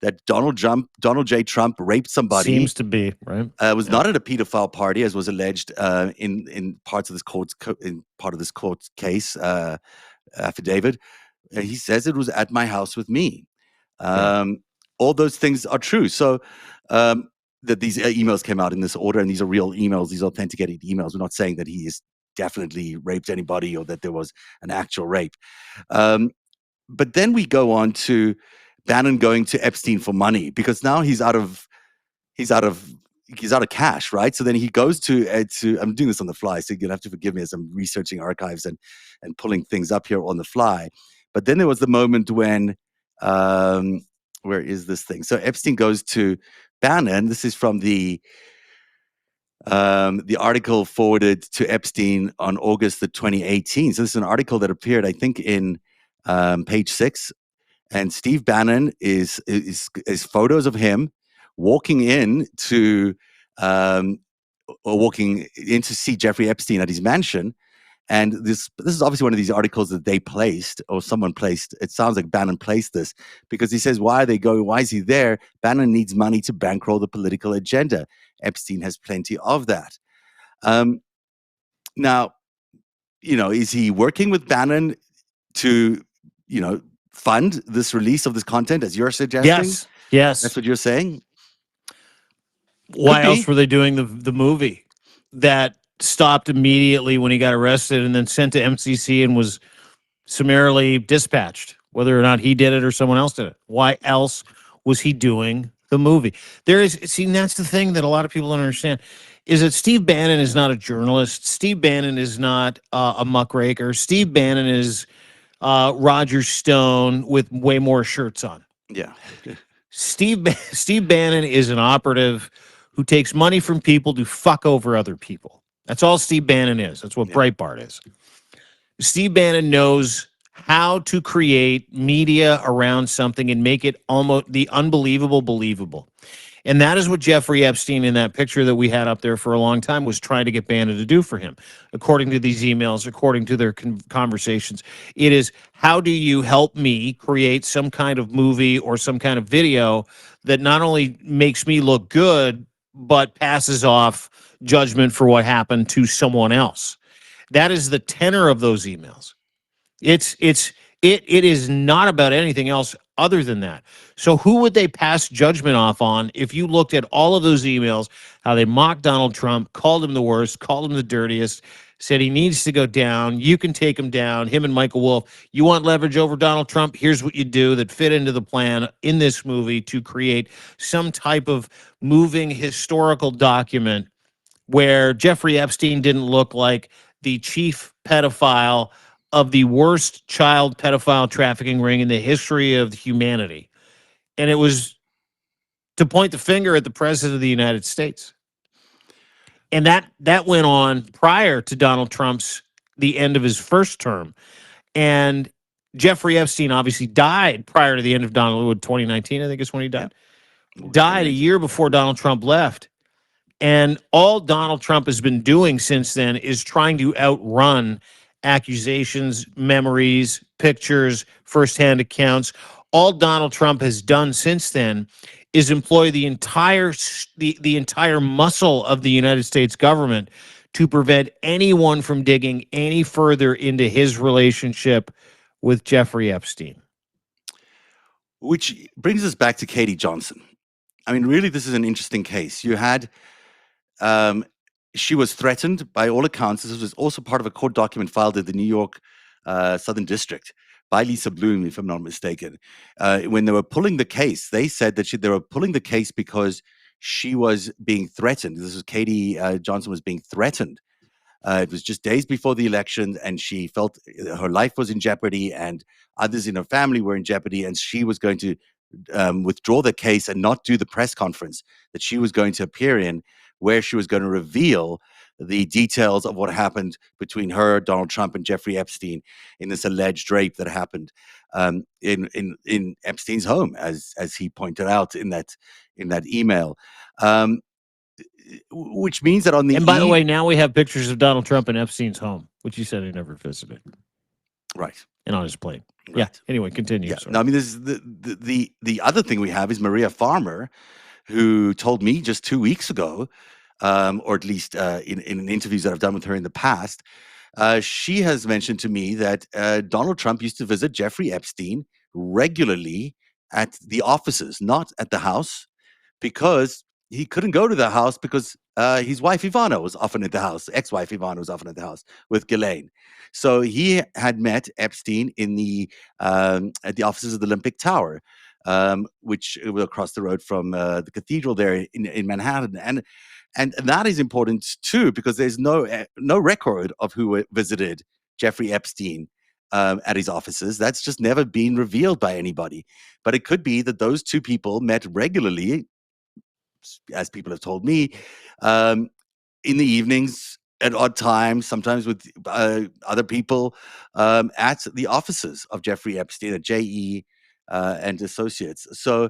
that Donald J. Trump raped somebody seems to be right was not at a pedophile party, as was alleged in part of this court's case affidavit. He says it was at my house with me. All those things are true. So that these emails came out in this order, and these are real emails, these authenticated emails. We're not saying that he is definitely raped anybody or that there was an actual rape. But then we go on to Bannon going to Epstein for money, because now he's out of cash, right? So then he goes to I'm doing this on the fly, so you'll have to forgive me as I'm researching archives and pulling things up here on the fly. But then there was the moment when where is this thing? So Epstein goes to Bannon. This is from the article forwarded to Epstein on August the 2018. So this is an article that appeared, I think, in Page 6. And Steve Bannon is photos of him walking in to walking in to see Jeffrey Epstein at his mansion. And this is obviously one of these articles that they placed or someone placed. It sounds like Bannon placed this because he says, why are they going? Why is he there? Bannon needs money to bankroll the political agenda. Epstein has plenty of that. Now, is he working with Bannon to, fund this release of this content as you're suggesting? Yes. Yes. That's what you're saying? Why else were they doing the movie that stopped immediately when he got arrested and then sent to MCC and was summarily dispatched, whether or not he did it or someone else did it? Why else was he doing the movie? That's the thing that a lot of people don't understand, is that Steve Bannon is not a journalist. Steve Bannon is not a muckraker. Steve Bannon is Roger Stone with way more shirts on. Yeah. Steve Bannon is an operative who takes money from people to fuck over other people. That's all Steve Bannon is. That's what Breitbart is. Steve Bannon knows how to create media around something and make it almost the unbelievable believable. And that is what Jeffrey Epstein in that picture that we had up there for a long time was trying to get Bannon to do for him. According to these emails, according to their conversations, it is, how do you help me create some kind of movie or some kind of video that not only makes me look good, but passes off judgment for what happened to someone else? That is the tenor of those emails. It is not about anything else other than that. So who would they pass judgment off on if you looked at all of those emails, how they mocked Donald Trump, called him the worst, called him the dirtiest, said he needs to go down, you can take him down, him and Michael Wolff. You want leverage over Donald Trump? Here's what you do that fit into the plan in this movie to create some type of moving historical document where Jeffrey Epstein didn't look like the chief pedophile of the worst child pedophile trafficking ring in the history of humanity. And it was to point the finger at the president of the United States. And that went on prior to Donald Trump's the end of his first term. And Jeffrey Epstein obviously died prior to the end of Donald Wood, 2019, I think is when he died. Died a year before Donald Trump left. And all Donald Trump has been doing since then is trying to outrun accusations, memories, pictures, firsthand accounts. All Donald Trump has done since then is employ the entire muscle of the United States government to prevent anyone from digging any further into his relationship with Jeffrey Epstein. Which brings us back to Katie Johnson. I mean, really, this is an interesting case. You had, she was threatened by all accounts. This was also part of a court document filed at the New York Southern District by Lisa Bloom, if I'm not mistaken. When they were pulling the case, they said that they were pulling the case because she was being threatened. This was Katie Johnson was being threatened. It was just days before the election, and she felt her life was in jeopardy, and others in her family were in jeopardy, and she was going to withdraw the case and not do the press conference that she was going to appear in, where she was going to reveal the details of what happened between her, Donald Trump, and Jeffrey Epstein in this alleged rape that happened in Epstein's home, as he pointed out in that email. Which means that on the and by the way, now we have pictures of Donald Trump in Epstein's home, which he said he never visited. Right. And on his plane. Right. Yeah. Anyway, continue. Yeah. No, I mean, this is the other thing we have is Maria Farmer, who told me just 2 weeks ago, or at least in interviews that I've done with her in the past, she has mentioned to me that Donald Trump used to visit Jeffrey Epstein regularly at the offices, not at the house, because he couldn't go to the house because his wife Ivana was often at the house. Ex-wife Ivana was often at the house with Ghislaine. So he had met Epstein in at the offices of the Olympic Tower, which were across the road from the cathedral there in Manhattan. And that is important too, because there's no record of who visited Jeffrey Epstein at his offices. That's just never been revealed by anybody. But it could be that those two people met regularly, as people have told me, in the evenings at odd times, sometimes with other people at the offices of Jeffrey Epstein at JE and Associates. So,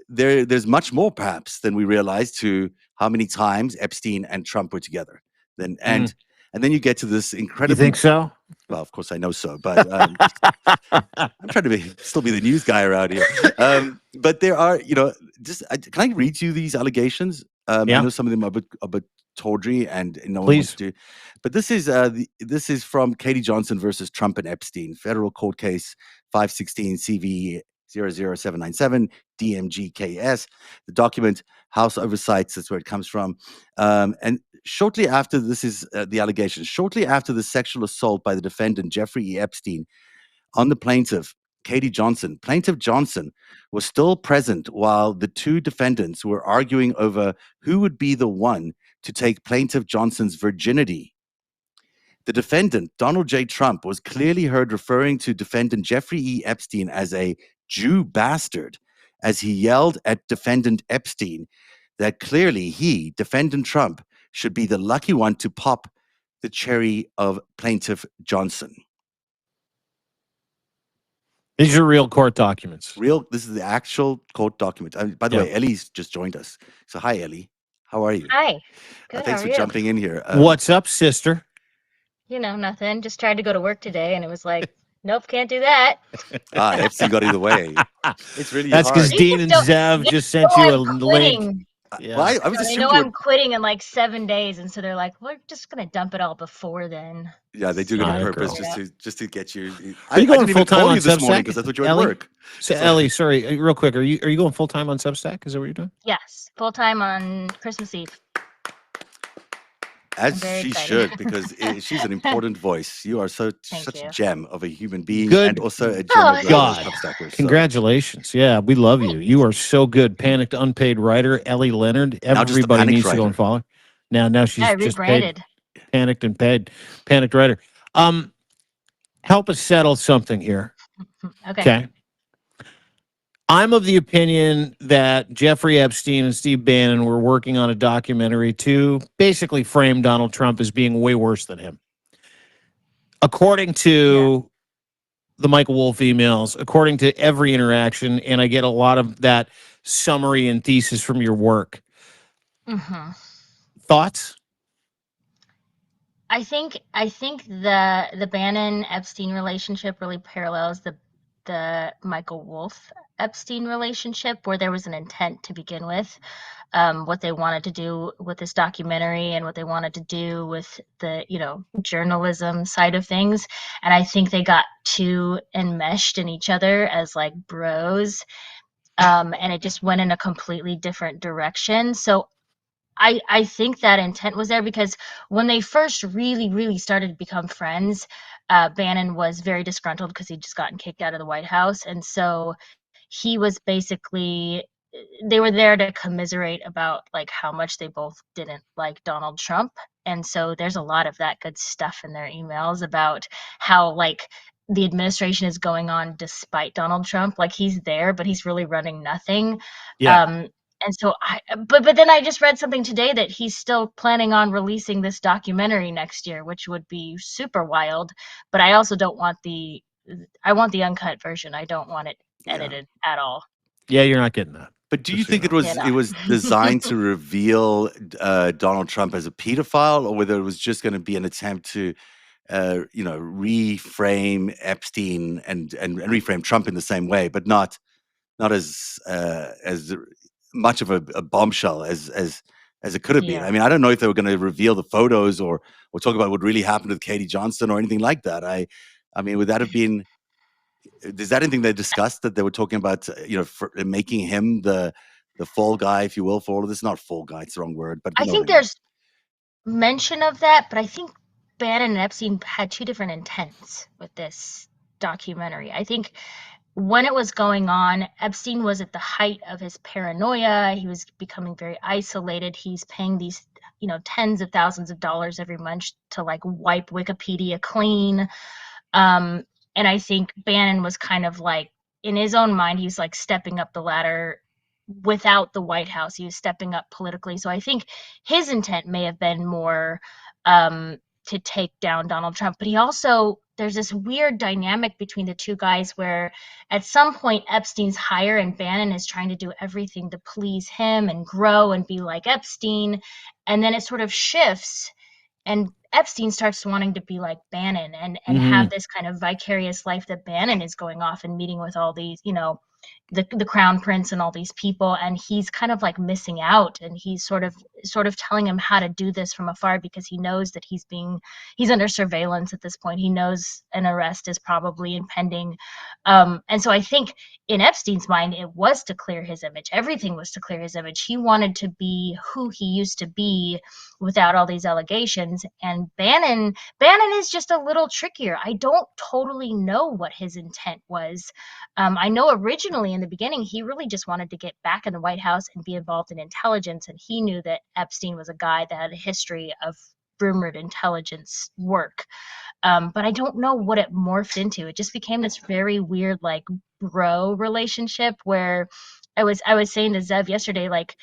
there's much more perhaps than we realize to how many times Epstein and Trump were together. Then Mm. and then you get to this You incredibly think so? well, of course I know so, but I'm trying to still be the news guy around here. But there are, just can I read you these allegations? I Yeah, know some of them are a bit tawdry, and no one wants please. to. But this is from Katie Johnson versus Trump and Epstein, federal court case 516 CV 00797 DMGKS. The document House Oversights. That's where it comes from. And shortly after this is the allegation. Shortly after the sexual assault by the defendant Jeffrey E. Epstein on the plaintiff, Katie Johnson. Plaintiff Johnson was still present while the two defendants were arguing over who would be the one to take Plaintiff Johnson's virginity. The defendant, Donald J. Trump, was clearly heard referring to defendant Jeffrey E. Epstein as a Jew bastard as he yelled at defendant Epstein that clearly he, defendant Trump, should be the lucky one to pop the cherry of plaintiff Johnson. These are real court documents. This is the actual court document. By the way, Ellie's just joined us. So hi, Ellie. How are you? Hi. Good. Thanks How for are you? jumping in here. What's up, sister? Nothing. Just tried to go to work today, and it was like, nope, can't do that. Epstein got either way. It's really That's because hard. Dean and Zev just sent you a link. Yeah. Well, I was They assuming know I'm quitting in like 7 days, and so they're like, we're just gonna dump it all before then. Yeah, they do it on Atta purpose girl. just to get you. Are you I going didn't full even time call on you this morning Substack? because I thought you were at Ellie? work. So, Ellie, sorry, real quick, are you going full time on Substack? Is that what you're doing? Yes, full time on Christmas Eve. As she should, because she's an important voice. You are such a gem of a human being, and also a gem of God. Substackers. Congratulations! Yeah, we love you. You are so good. Panicked unpaid writer Ellie Leonard. Everybody needs to go and follow. Now she's just paid. Panicked and paid. Panicked writer. Help us settle something here. Okay. I'm of the opinion that Jeffrey Epstein and Steve Bannon were working on a documentary to basically frame Donald Trump as being way worse than him. According to the Michael Wolff emails, according to every interaction, and I get a lot of that summary and thesis from your work. Thoughts? I think the Bannon Epstein relationship really parallels the Michael Wolff Epstein relationship, where there was an intent to begin with, what they wanted to do with this documentary and what they wanted to do with the journalism side of things, and I think they got too enmeshed in each other as like bros, and it just went in a completely different direction. So I think that intent was there, because when they first really started to become friends, Bannon was very disgruntled because he'd just gotten kicked out of the White House. And so he was basically, they were there to commiserate about like how much they both didn't like Donald Trump. And so there's a lot of that good stuff in their emails about how like the administration is going on despite Donald Trump. Like he's there, but he's really running nothing. And so but then I just read something today that he's still planning on releasing this documentary next year, which would be super wild. But I also don't want I want the uncut version. I don't want it edited at all. Yeah, you're not getting that. But do you think it was designed to reveal Donald Trump as a pedophile, or whether it was just going to be an attempt to, reframe Epstein and reframe Trump in the same way, but not as much of a bombshell as it could have been? I mean, I don't know if they were going to reveal the photos or talk about what really happened with Katie Johnson or anything like that. I mean, would that have been? Is that anything they discussed, that they were talking about? For making him the fall guy, if you will, for all of this. Not fall guy; it's the wrong word. But I think there's mention of that, but I think Bannon and Epstein had two different intents with this documentary. I think when it was going on, Epstein was at the height of his paranoia. He was becoming very isolated. He's paying these, tens of thousands of dollars every month to like wipe Wikipedia clean. And I think Bannon was kind of like, in his own mind, he's like stepping up the ladder without the White House. He was stepping up politically. So I think his intent may have been more to take down Donald Trump, but he also there's this weird dynamic between the two guys where at some point Epstein's higher and Bannon is trying to do everything to please him and grow and be like Epstein. And then it sort of shifts and Epstein starts wanting to be like Bannon and have this kind of vicarious life that Bannon is going off and meeting with all these, the crown prince and all these people, and he's kind of like missing out, and he's sort of telling him how to do this from afar because he knows that he's under surveillance at this point. He knows an arrest is probably impending, and so I think in Epstein's mind it was to clear his image. Everything was to clear his image. He wanted to be who he used to be without all these allegations. And Bannon is just a little trickier. I don't totally know what his intent was. I know originally in the beginning, he really just wanted to get back in the White House and be involved in intelligence. And he knew that Epstein was a guy that had a history of rumored intelligence work. But I don't know what it morphed into. It just became this very weird, like, bro relationship where I was saying to Zev yesterday, like,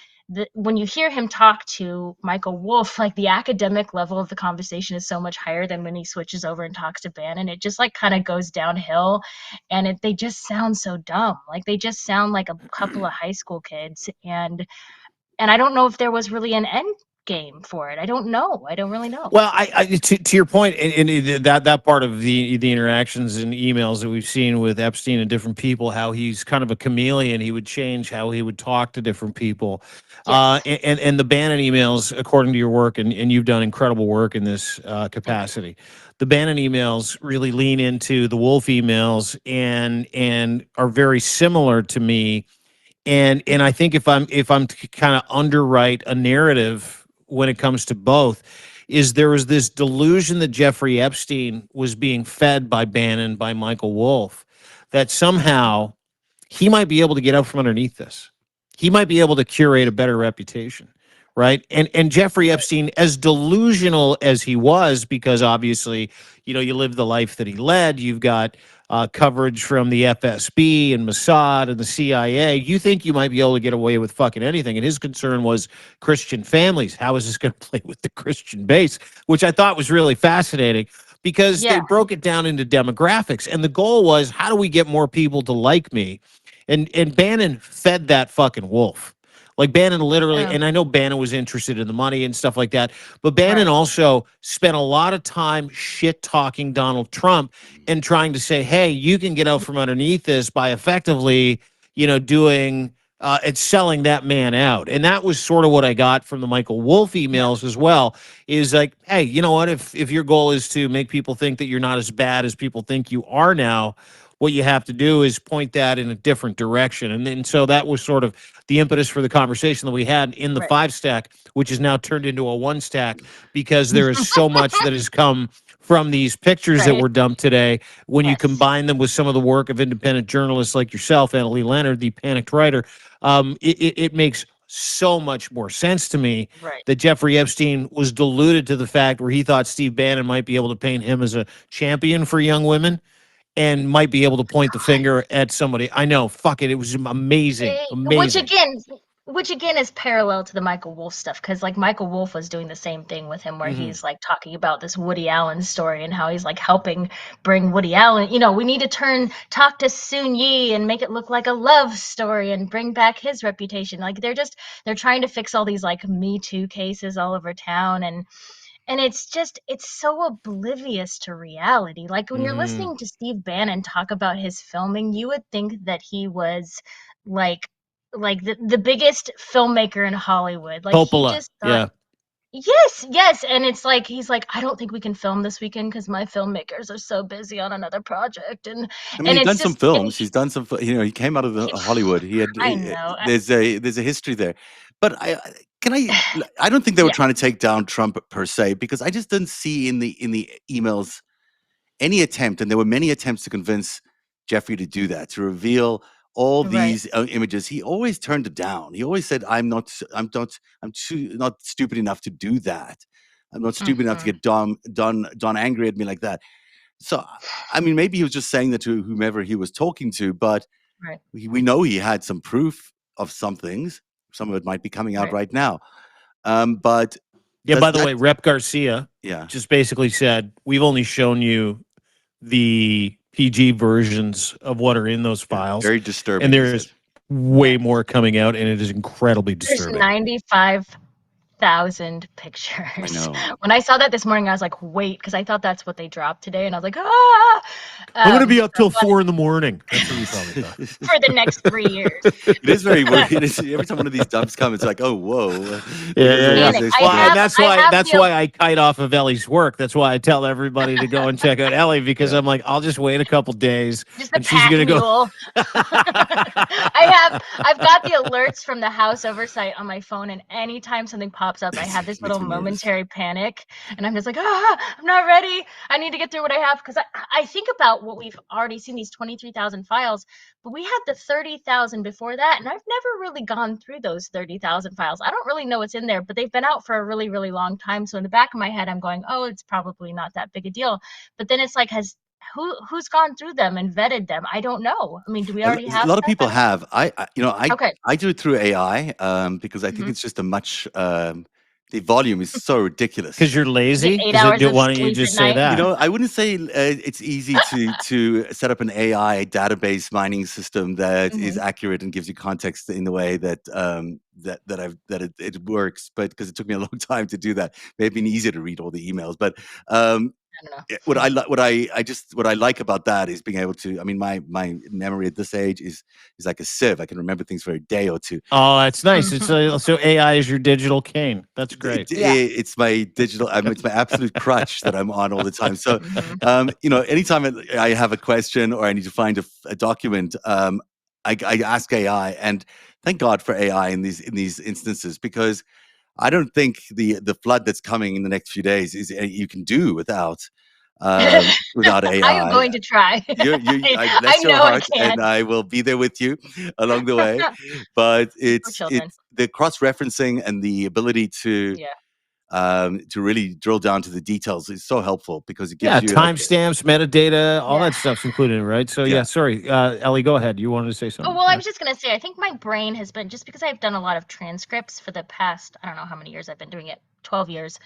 when you hear him talk to Michael Wolff, like the academic level of the conversation is so much higher than when he switches over and talks to Bannon. It just like kind of goes downhill, and they just sound so dumb. Like they just sound like a couple of high school kids, and I don't know if there was really an end game for it. I don't know. I don't really know. Well, to your point, and that part of the interactions and emails that we've seen with Epstein and different people, how he's kind of a chameleon. He would change how he would talk to different people. Yes. And the Bannon emails, according to your work, and you've done incredible work in this capacity. The Bannon emails really lean into the Wolf emails and are very similar to me. And I think if I'm to kind of underwrite a narrative when it comes to both, is there was this delusion that Jeffrey Epstein was being fed by Bannon, by Michael Wolff, that somehow he might be able to get out from underneath this. He might be able to curate a better reputation, right? And Jeffrey Epstein, as delusional as he was, because obviously, you live the life that he led. You've got coverage from the FSB and Mossad and the CIA. You think you might be able to get away with fucking anything. And his concern was Christian families. How is this going to play with the Christian base? Which I thought was really fascinating because they broke it down into demographics. And the goal was, how do we get more people to like me? And Bannon fed that fucking wolf. Like Bannon literally, and I know Bannon was interested in the money and stuff like that, but Bannon also spent a lot of time shit talking Donald Trump and trying to say, hey, you can get out from underneath this by effectively, doing and selling that man out. And that was sort of what I got from the Michael Wolff emails as well, is like, hey, you know what, if your goal is to make people think that you're not as bad as people think you are now, what you have to do is point that in a different direction. And then so that was sort of the impetus for the conversation that we had in the FiveStack, which is now turned into a one stack because there is so much that has come from these pictures that were dumped today. When you combine them with some of the work of independent journalists like yourself, Annalee Leonard, the panicked writer, it makes so much more sense to me that Jeffrey Epstein was deluded to the fact where he thought Steve Bannon might be able to paint him as a champion for young women and might be able to point the finger at somebody. I know, fuck it, it was amazing, amazing. Which again is parallel to the Michael Wolff stuff, because like Michael Wolff was doing the same thing with him, where he's like talking about this Woody Allen story and how he's like helping bring Woody Allen. We need to talk to Soon Yi and make it look like a love story and bring back his reputation. Like they're trying to fix all these like Me Too cases all over town, and it's so oblivious to reality. Like when you're listening to Steve Bannon talk about his filming, you would think that he was like the biggest filmmaker in Hollywood. Like Coppola, he just thought, yes, and it's like he's like, I don't think we can film this weekend because my filmmakers are so busy on another project. And I mean, he's done some films. He's done some. He came out of Hollywood. He had. I know. There's a history there, but I don't think they were trying to take down Trump per se, because I just didn't see in the emails any attempt, and there were many attempts to convince Jeffrey to do that, to reveal all these images. He always turned it down. He always said, I'm not stupid enough to do that. I'm not stupid enough to get Don angry at me like that. So, I mean, maybe he was just saying that to whomever he was talking to, but we know he had some proof of some things. Some of it might be coming out right now. But by the way, Rep Garcia just basically said, we've only shown you the PG versions of what are in those files, Very disturbing. and he there's said. way more coming out, and it is incredibly There's disturbing. 95,000 pictures. I know. When I saw that this morning, I was like, wait, because I thought that's what they dropped today, and I was like, ah. I'm going to be up till but 4 a.m. That's what you probably thought. for the next 3 years. It is very weird. Every time one of these dumps come, it's like, oh, whoa. Yeah. Panic. Well, I and that's why have the- why I kite off of Ellie's work. That's why I tell everybody to go and check out Ellie, because I'm like, I'll just wait a couple days, Just the and she's pack going to go. mule. I've got the alerts from the house oversight on my phone, and anytime something pops up, I have this little momentary panic, and I'm just like, I'm not ready. I need to get through what I have, because I think about what we've already seen, these 23,000 files, but we had the 30,000 before that, and I've never really gone through those 30,000 files. I don't really know what's in there, but they've been out for a really, really long time. So in the back of my head, I'm going, oh, it's probably not that big a deal. But then it's like, who's gone through them and vetted them? I don't know. I mean, do we already have a lot of people have. I do it through AI because I think it's just a much the volume is so ridiculous. Because you're lazy? Get 8 hours of why don't you sleep just at say night. that? I wouldn't say it's easy to set up an AI database mining system that is accurate and gives you context in the way that it works. But because it took me a long time to do that, it may have been easier to read all the emails. But I don't know. what I like about that is being able to. I mean, my memory at this age is like a sieve. I can remember things for a day or two. Oh, that's nice. It's so AI is your digital cane. That's great. It's my digital. It's my absolute crutch that I'm on all the time. So, anytime I have a question or I need to find a document, I ask AI, and thank God for AI in these instances, because I don't think the flood that's coming in the next few days is you can do without AI. I am going to try. I bless your heart, and I will be there with you along the way. But it's the cross-referencing and the ability to really drill down to the details is so helpful, because it gives you timestamps, metadata, all that stuff's included, right? So sorry, Ellie, go ahead. You wanted to say something? Oh, well, I was just going to say, I think my brain has been, just because I've done a lot of transcripts for the past, I don't know how many years I've been doing it, 12 years.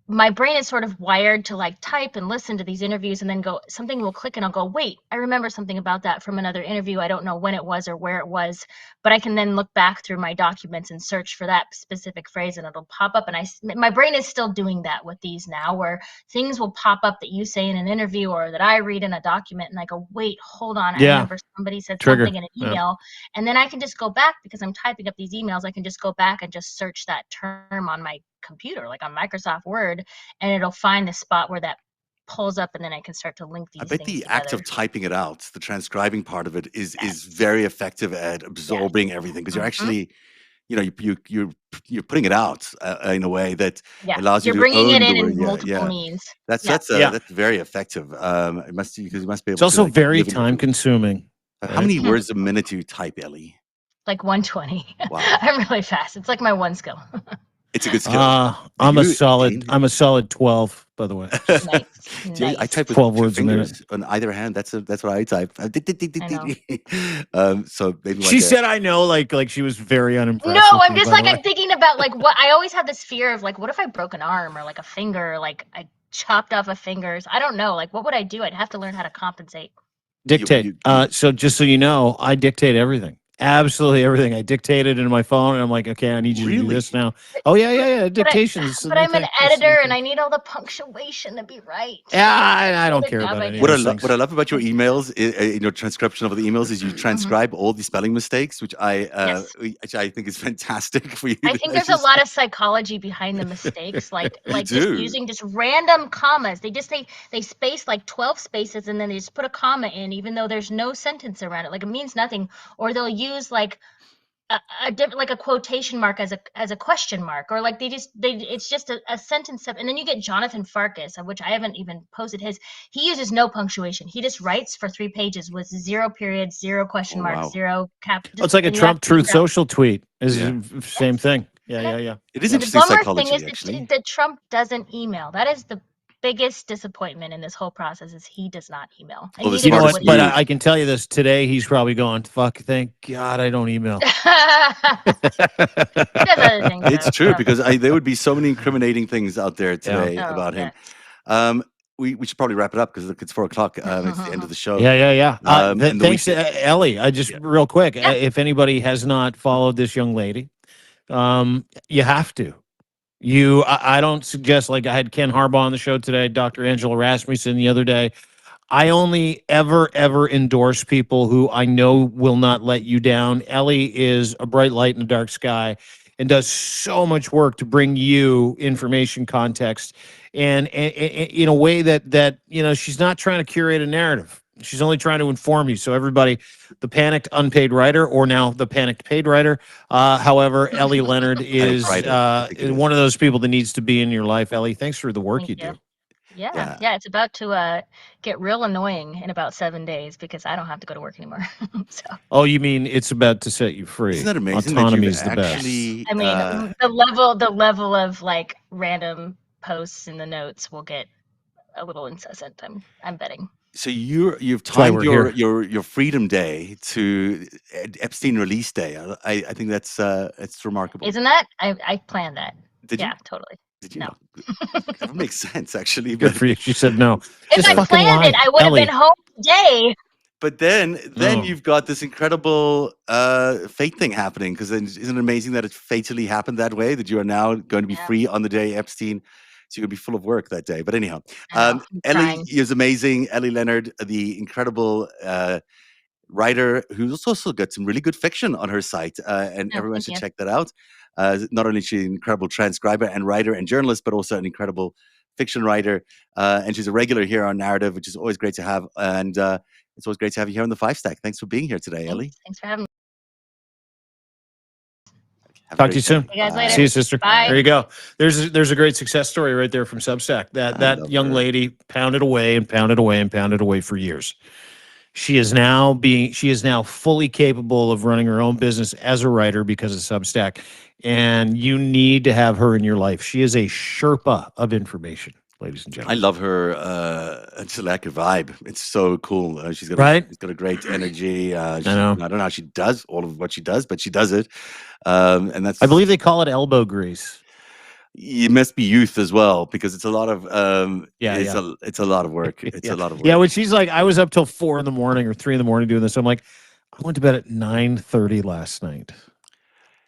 My brain is sort of wired to like type and listen to these interviews and then something will click and I'll go, wait, I remember something about that from another interview. I don't know when it was or where it was, but I can then look back through my documents and search for that specific phrase and it'll pop up. And my brain is still doing that with these now, where things will pop up that you say in an interview or that I read in a document and I go, wait, hold on. I remember somebody said something in an email. And then I can just go back, because I'm typing up these emails. I can just go back and just search that term on my computer, like on Microsoft Word, and it'll find the spot where that pulls up, and then I can start to link these things together. I bet the act of typing it out, the transcribing part of it, is very effective at absorbing everything, because you're actually, you're putting it out in a way that allows you to bringing own it in the word. multiple means. That's very effective. It must, because you must be able. It's also very time consuming. How many words a minute do you type, Ellie? Like 120. Wow. I'm really fast. It's like my one skill. It's a good skill. I'm a solid 12, by the way. Nice. I type with 12 words a minute on either hand. That's what I type. So maybe she said, I know, like she was very unimpressed. No, I'm just like, I'm thinking about like what I always have this fear of, like, what if I broke an arm or like a finger, like I chopped off a fingers. I don't know. Like, what would I do? I'd have to learn how to compensate. Dictate. So just so you know, I dictate everything. Absolutely everything. I dictated into my phone, and I'm like, okay, I need you to do this now. Oh yeah. Dictations. But I'm an editor, and I need all the punctuation to be right. Yeah, I don't care about it. What I love about your emails, in your transcription of the emails, is you transcribe all the spelling mistakes, which I think is fantastic for you. I think there's a lot of psychology behind the mistakes, like just using just random commas. They space like 12 spaces, and then they just put a comma in, even though there's no sentence around it. Like, it means nothing. Or they'll use like a quotation mark as a question mark, or like it's just a sentence and then you get Jonathan Farkas, of which I haven't even posted his. He uses no punctuation. He just writes for 3 pages with 0 periods, 0 question marks, 0 cap. It's like a Trump Truth Social tweet. Is the same thing. Yeah. It is interesting psychology. The bummer thing is that Trump doesn't email. That is the biggest disappointment in this whole process, is he does not email. But I can tell you this, today he's probably going, fuck, thank God I don't email. It's true, because there would be so many incriminating things out there today about him. we should probably wrap it up because look, it's 4 o'clock. It's the end of the show. Yeah. And the Thanks, weekend. Ellie. I just Yeah. real quick, Yeah. if anybody has not followed this young lady, you have to. I don't suggest, like I had Ken Harbaugh on the show today, Dr. Angela Rasmussen the other day. I only ever endorse people who I know will not let you down. Ellie is a bright light in a dark sky and does so much work to bring you information, context, and in a way that she's not trying to curate a narrative. She's only trying to inform you. So everybody, the panicked unpaid writer, or now the panicked paid writer. However, Ellie Leonard is writer, I think it is. one of those people that needs to be in your life. Ellie, thanks for the work Thank you you. do. Yeah, Yeah. it's about to get real annoying in about 7 days because I don't have to go to work anymore. So, Oh, you mean it's about to set you free? Isn't that amazing that Autonomy you've is the best. actually? I mean, the level of like random posts in the notes will get a little incessant. I'm betting. So you've why timed we're your Freedom Day to Epstein release day. I think that's remarkable. Isn't that? I planned that. Did you? Yeah, totally. Did you No. know? That would make sense actually, Good but for you. She said no. If Just I fucking planned it, lie, I would have Ellie. been home today. but then No. you've got this incredible fate thing happening because isn't it amazing that it fatally happened that way, that you are now going to be Yeah. free on the day Epstein, so you're going to be full of work that day. But anyhow, I know, I'm Ellie trying. is amazing. Ellie Leonard, the incredible writer who's also got some really good fiction on her site, and Oh, everyone thank should you. check that out. Not only is she an incredible transcriber and writer and journalist, but also an incredible fiction writer. And she's a regular here on Narrative, which is always great to have. And it's always great to have you here on the FiveStack. Thanks for being here today, Ellie. Thanks for having me. Have a Talk to great you soon. day. See you guys later. See you, sister. Bye. There you go. There's a great success story right there from Substack. I That love young her. lady pounded away and pounded away and pounded away for years. She is now fully capable of running her own business as a writer because of Substack. And you need to have her in your life. She is a Sherpa of information, ladies and I gentlemen. love her. It's like a vibe. It's so cool. She's got Right? she's got a great energy. I know. I don't know how she does all of what she does, but she does it. And that's I believe they call it elbow grease. it must be youth as well because it's a lot of Yeah, it's a lot of work. It's a lot of work. Yeah, when she's like, I was up till 4 in the morning or 3 in the morning doing this. I'm like, I went to bed at 9:30 last night.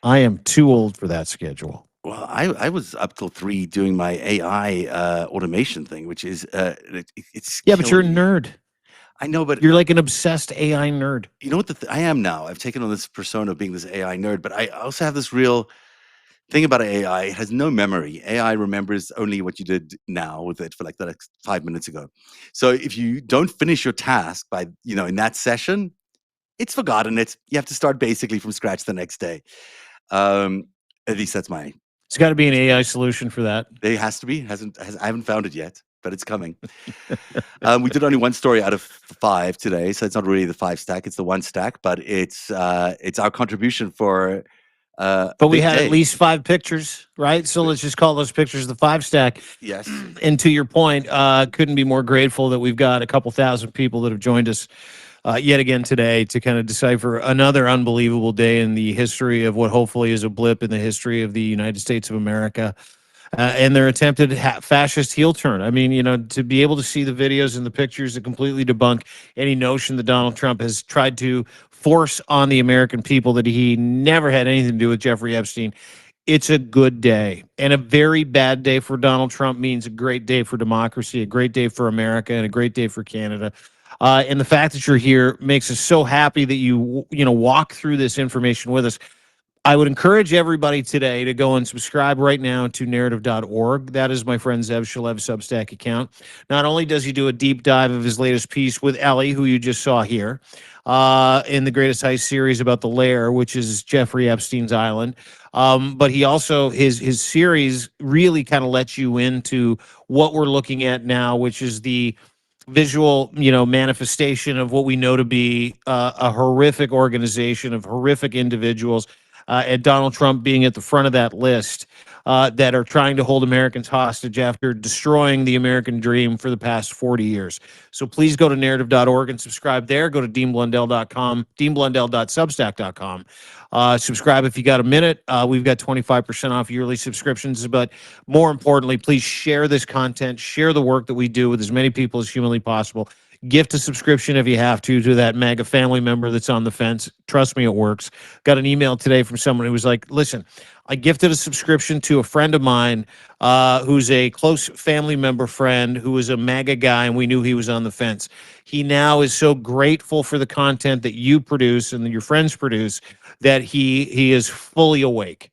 I am too old for that schedule. Well, I was up till 3 doing my AI automation thing, which is it's Yeah, but you're a killing me. nerd. I know, but You're like an obsessed AI nerd. you know what I am now. I've taken on this persona of being this AI nerd, but I also have this real thing about AI. It has no memory. AI remembers only what you did now with it for like the next 5 minutes ago. So if you don't finish your task by in that session, it's forgotten it. You have to start basically from scratch the next day. At least that's my. It's got to be an AI solution for that. There has to be. I haven't found it yet, but it's coming. We did only one story out of 5 today, so it's not really the 5 stack. It's the 1 stack, but it's our contribution for. But we had at least 5 pictures, right? So let's just call those pictures the 5 stack. Yes. And to your point, couldn't be more grateful that we've got a couple thousand people that have joined us yet again today to kind of decipher another unbelievable day in the history of what hopefully is a blip in the history of the United States of America. And their attempted fascist heel turn. I mean, to be able to see the videos and the pictures that completely debunk any notion that Donald Trump has tried to force on the American people that he never had anything to do with Jeffrey Epstein. It's a good day. And a very bad day for Donald Trump means a great day for democracy, a great day for America, and a great day for Canada. And the fact that you're here makes us so happy that you walk through this information with us. I would encourage everybody today to go and subscribe right now to narrative.org. That is my friend Zev Shalev's Substack account. Not only does he do a deep dive of his latest piece with Ellie, who you just saw here, in the Greatest Heist series about the Lair, which is Jeffrey Epstein's island, but he also, his series really kind of lets you into what we're looking at now, which is the visual manifestation of what we know to be a horrific organization of horrific individuals and Donald Trump being at the front of that list, that are trying to hold Americans hostage after destroying the American dream for the past 40 years. So please go to narrative.org and subscribe there. Go to deanblundell.com, deanblundell.substack.com. Subscribe if you got a minute. We've got 25% off yearly subscriptions. But more importantly, please share this content, share the work that we do with as many people as humanly possible. Gift a subscription if you have to that MAGA family member that's on the fence. Trust me, it works. Got an email today from someone who was like, listen, I gifted a subscription to a friend of mine who's a close family member friend who was a MAGA guy, and we knew he was on the fence. He now is so grateful for the content that you produce and that your friends produce that he is fully awake.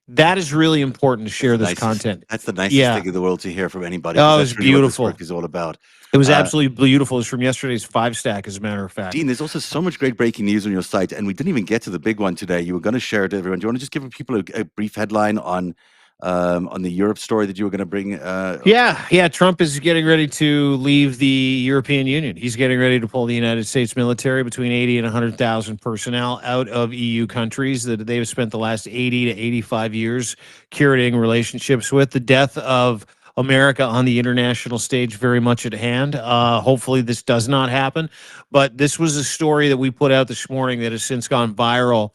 That is really important to share this content. That's the nicest thing in the world to hear from anybody. Oh, that's it's really beautiful. What this work is all about. It was absolutely beautiful. It's from yesterday's FiveStack, as a matter of fact. Dean, there's also so much great breaking news on your site, and we didn't even get to the big one today. You were going to share it to everyone. Do you want to just give people a brief headline on the Europe story that you were going to bring? Yeah. Trump is getting ready to leave the European Union. He's getting ready to pull the United States military, between 80 and 100,000 personnel, out of EU countries that they've spent the last 80 to 85 years curating relationships with. The death of America on the international stage very much at hand. Hopefully this does not happen. But this was a story that we put out this morning that has since gone viral,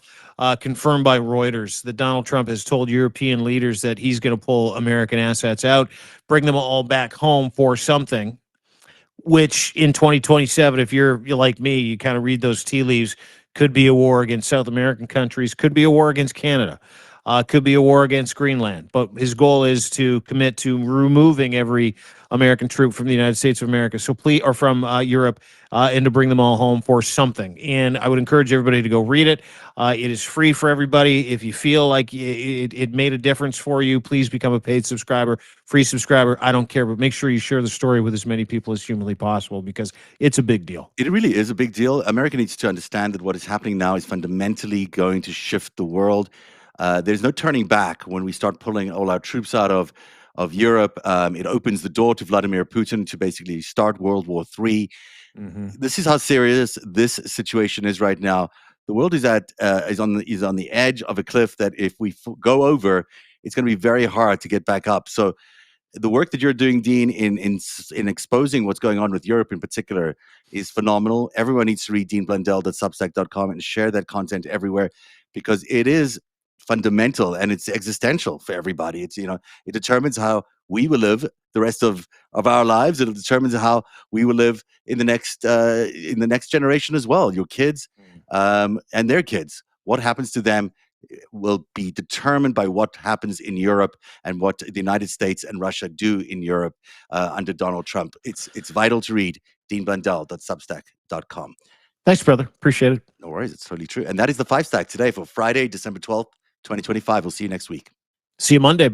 confirmed by Reuters, that Donald Trump has told European leaders that he's going to pull American assets out, bring them all back home for something, which in 2027, if you're like me, you kind of read those tea leaves, could be a war against South American countries, could be a war against Canada. Could be a war against Greenland. But his goal is to commit to removing every American troop from the United States of America, or from Europe, and to bring them all home for something. And I would encourage everybody to go read it. It is free for everybody. If you feel like it made a difference for you, please become a paid subscriber, free subscriber. I don't care, but make sure you share the story with as many people as humanly possible, because it's a big deal. It really is a big deal. America needs to understand that what is happening now is fundamentally going to shift the world. There's no turning back when we start pulling all our troops out of Europe. It opens the door to Vladimir Putin to basically start World War III. This is how serious this situation is right now. The world is on the edge of a cliff that if we go over, it's going to be very hard to get back up. So the work that you're doing, Dean, in exposing what's going on with Europe in particular is phenomenal. Everyone needs to read deanblundell.substack.com and share that content everywhere, because it is fundamental and it's existential for everybody. It's, it determines how we will live the rest of our lives. It determines how we will live in the next generation as well. Your kids and their kids. What happens to them will be determined by what happens in Europe and what the United States and Russia do in Europe under Donald Trump. It's vital to read. deanblundell.substack.com. Thanks, brother. Appreciate it. No worries. It's totally true. And that is the FiveStack today for Friday, December 12th, 2025. We'll see you next week. See you Monday.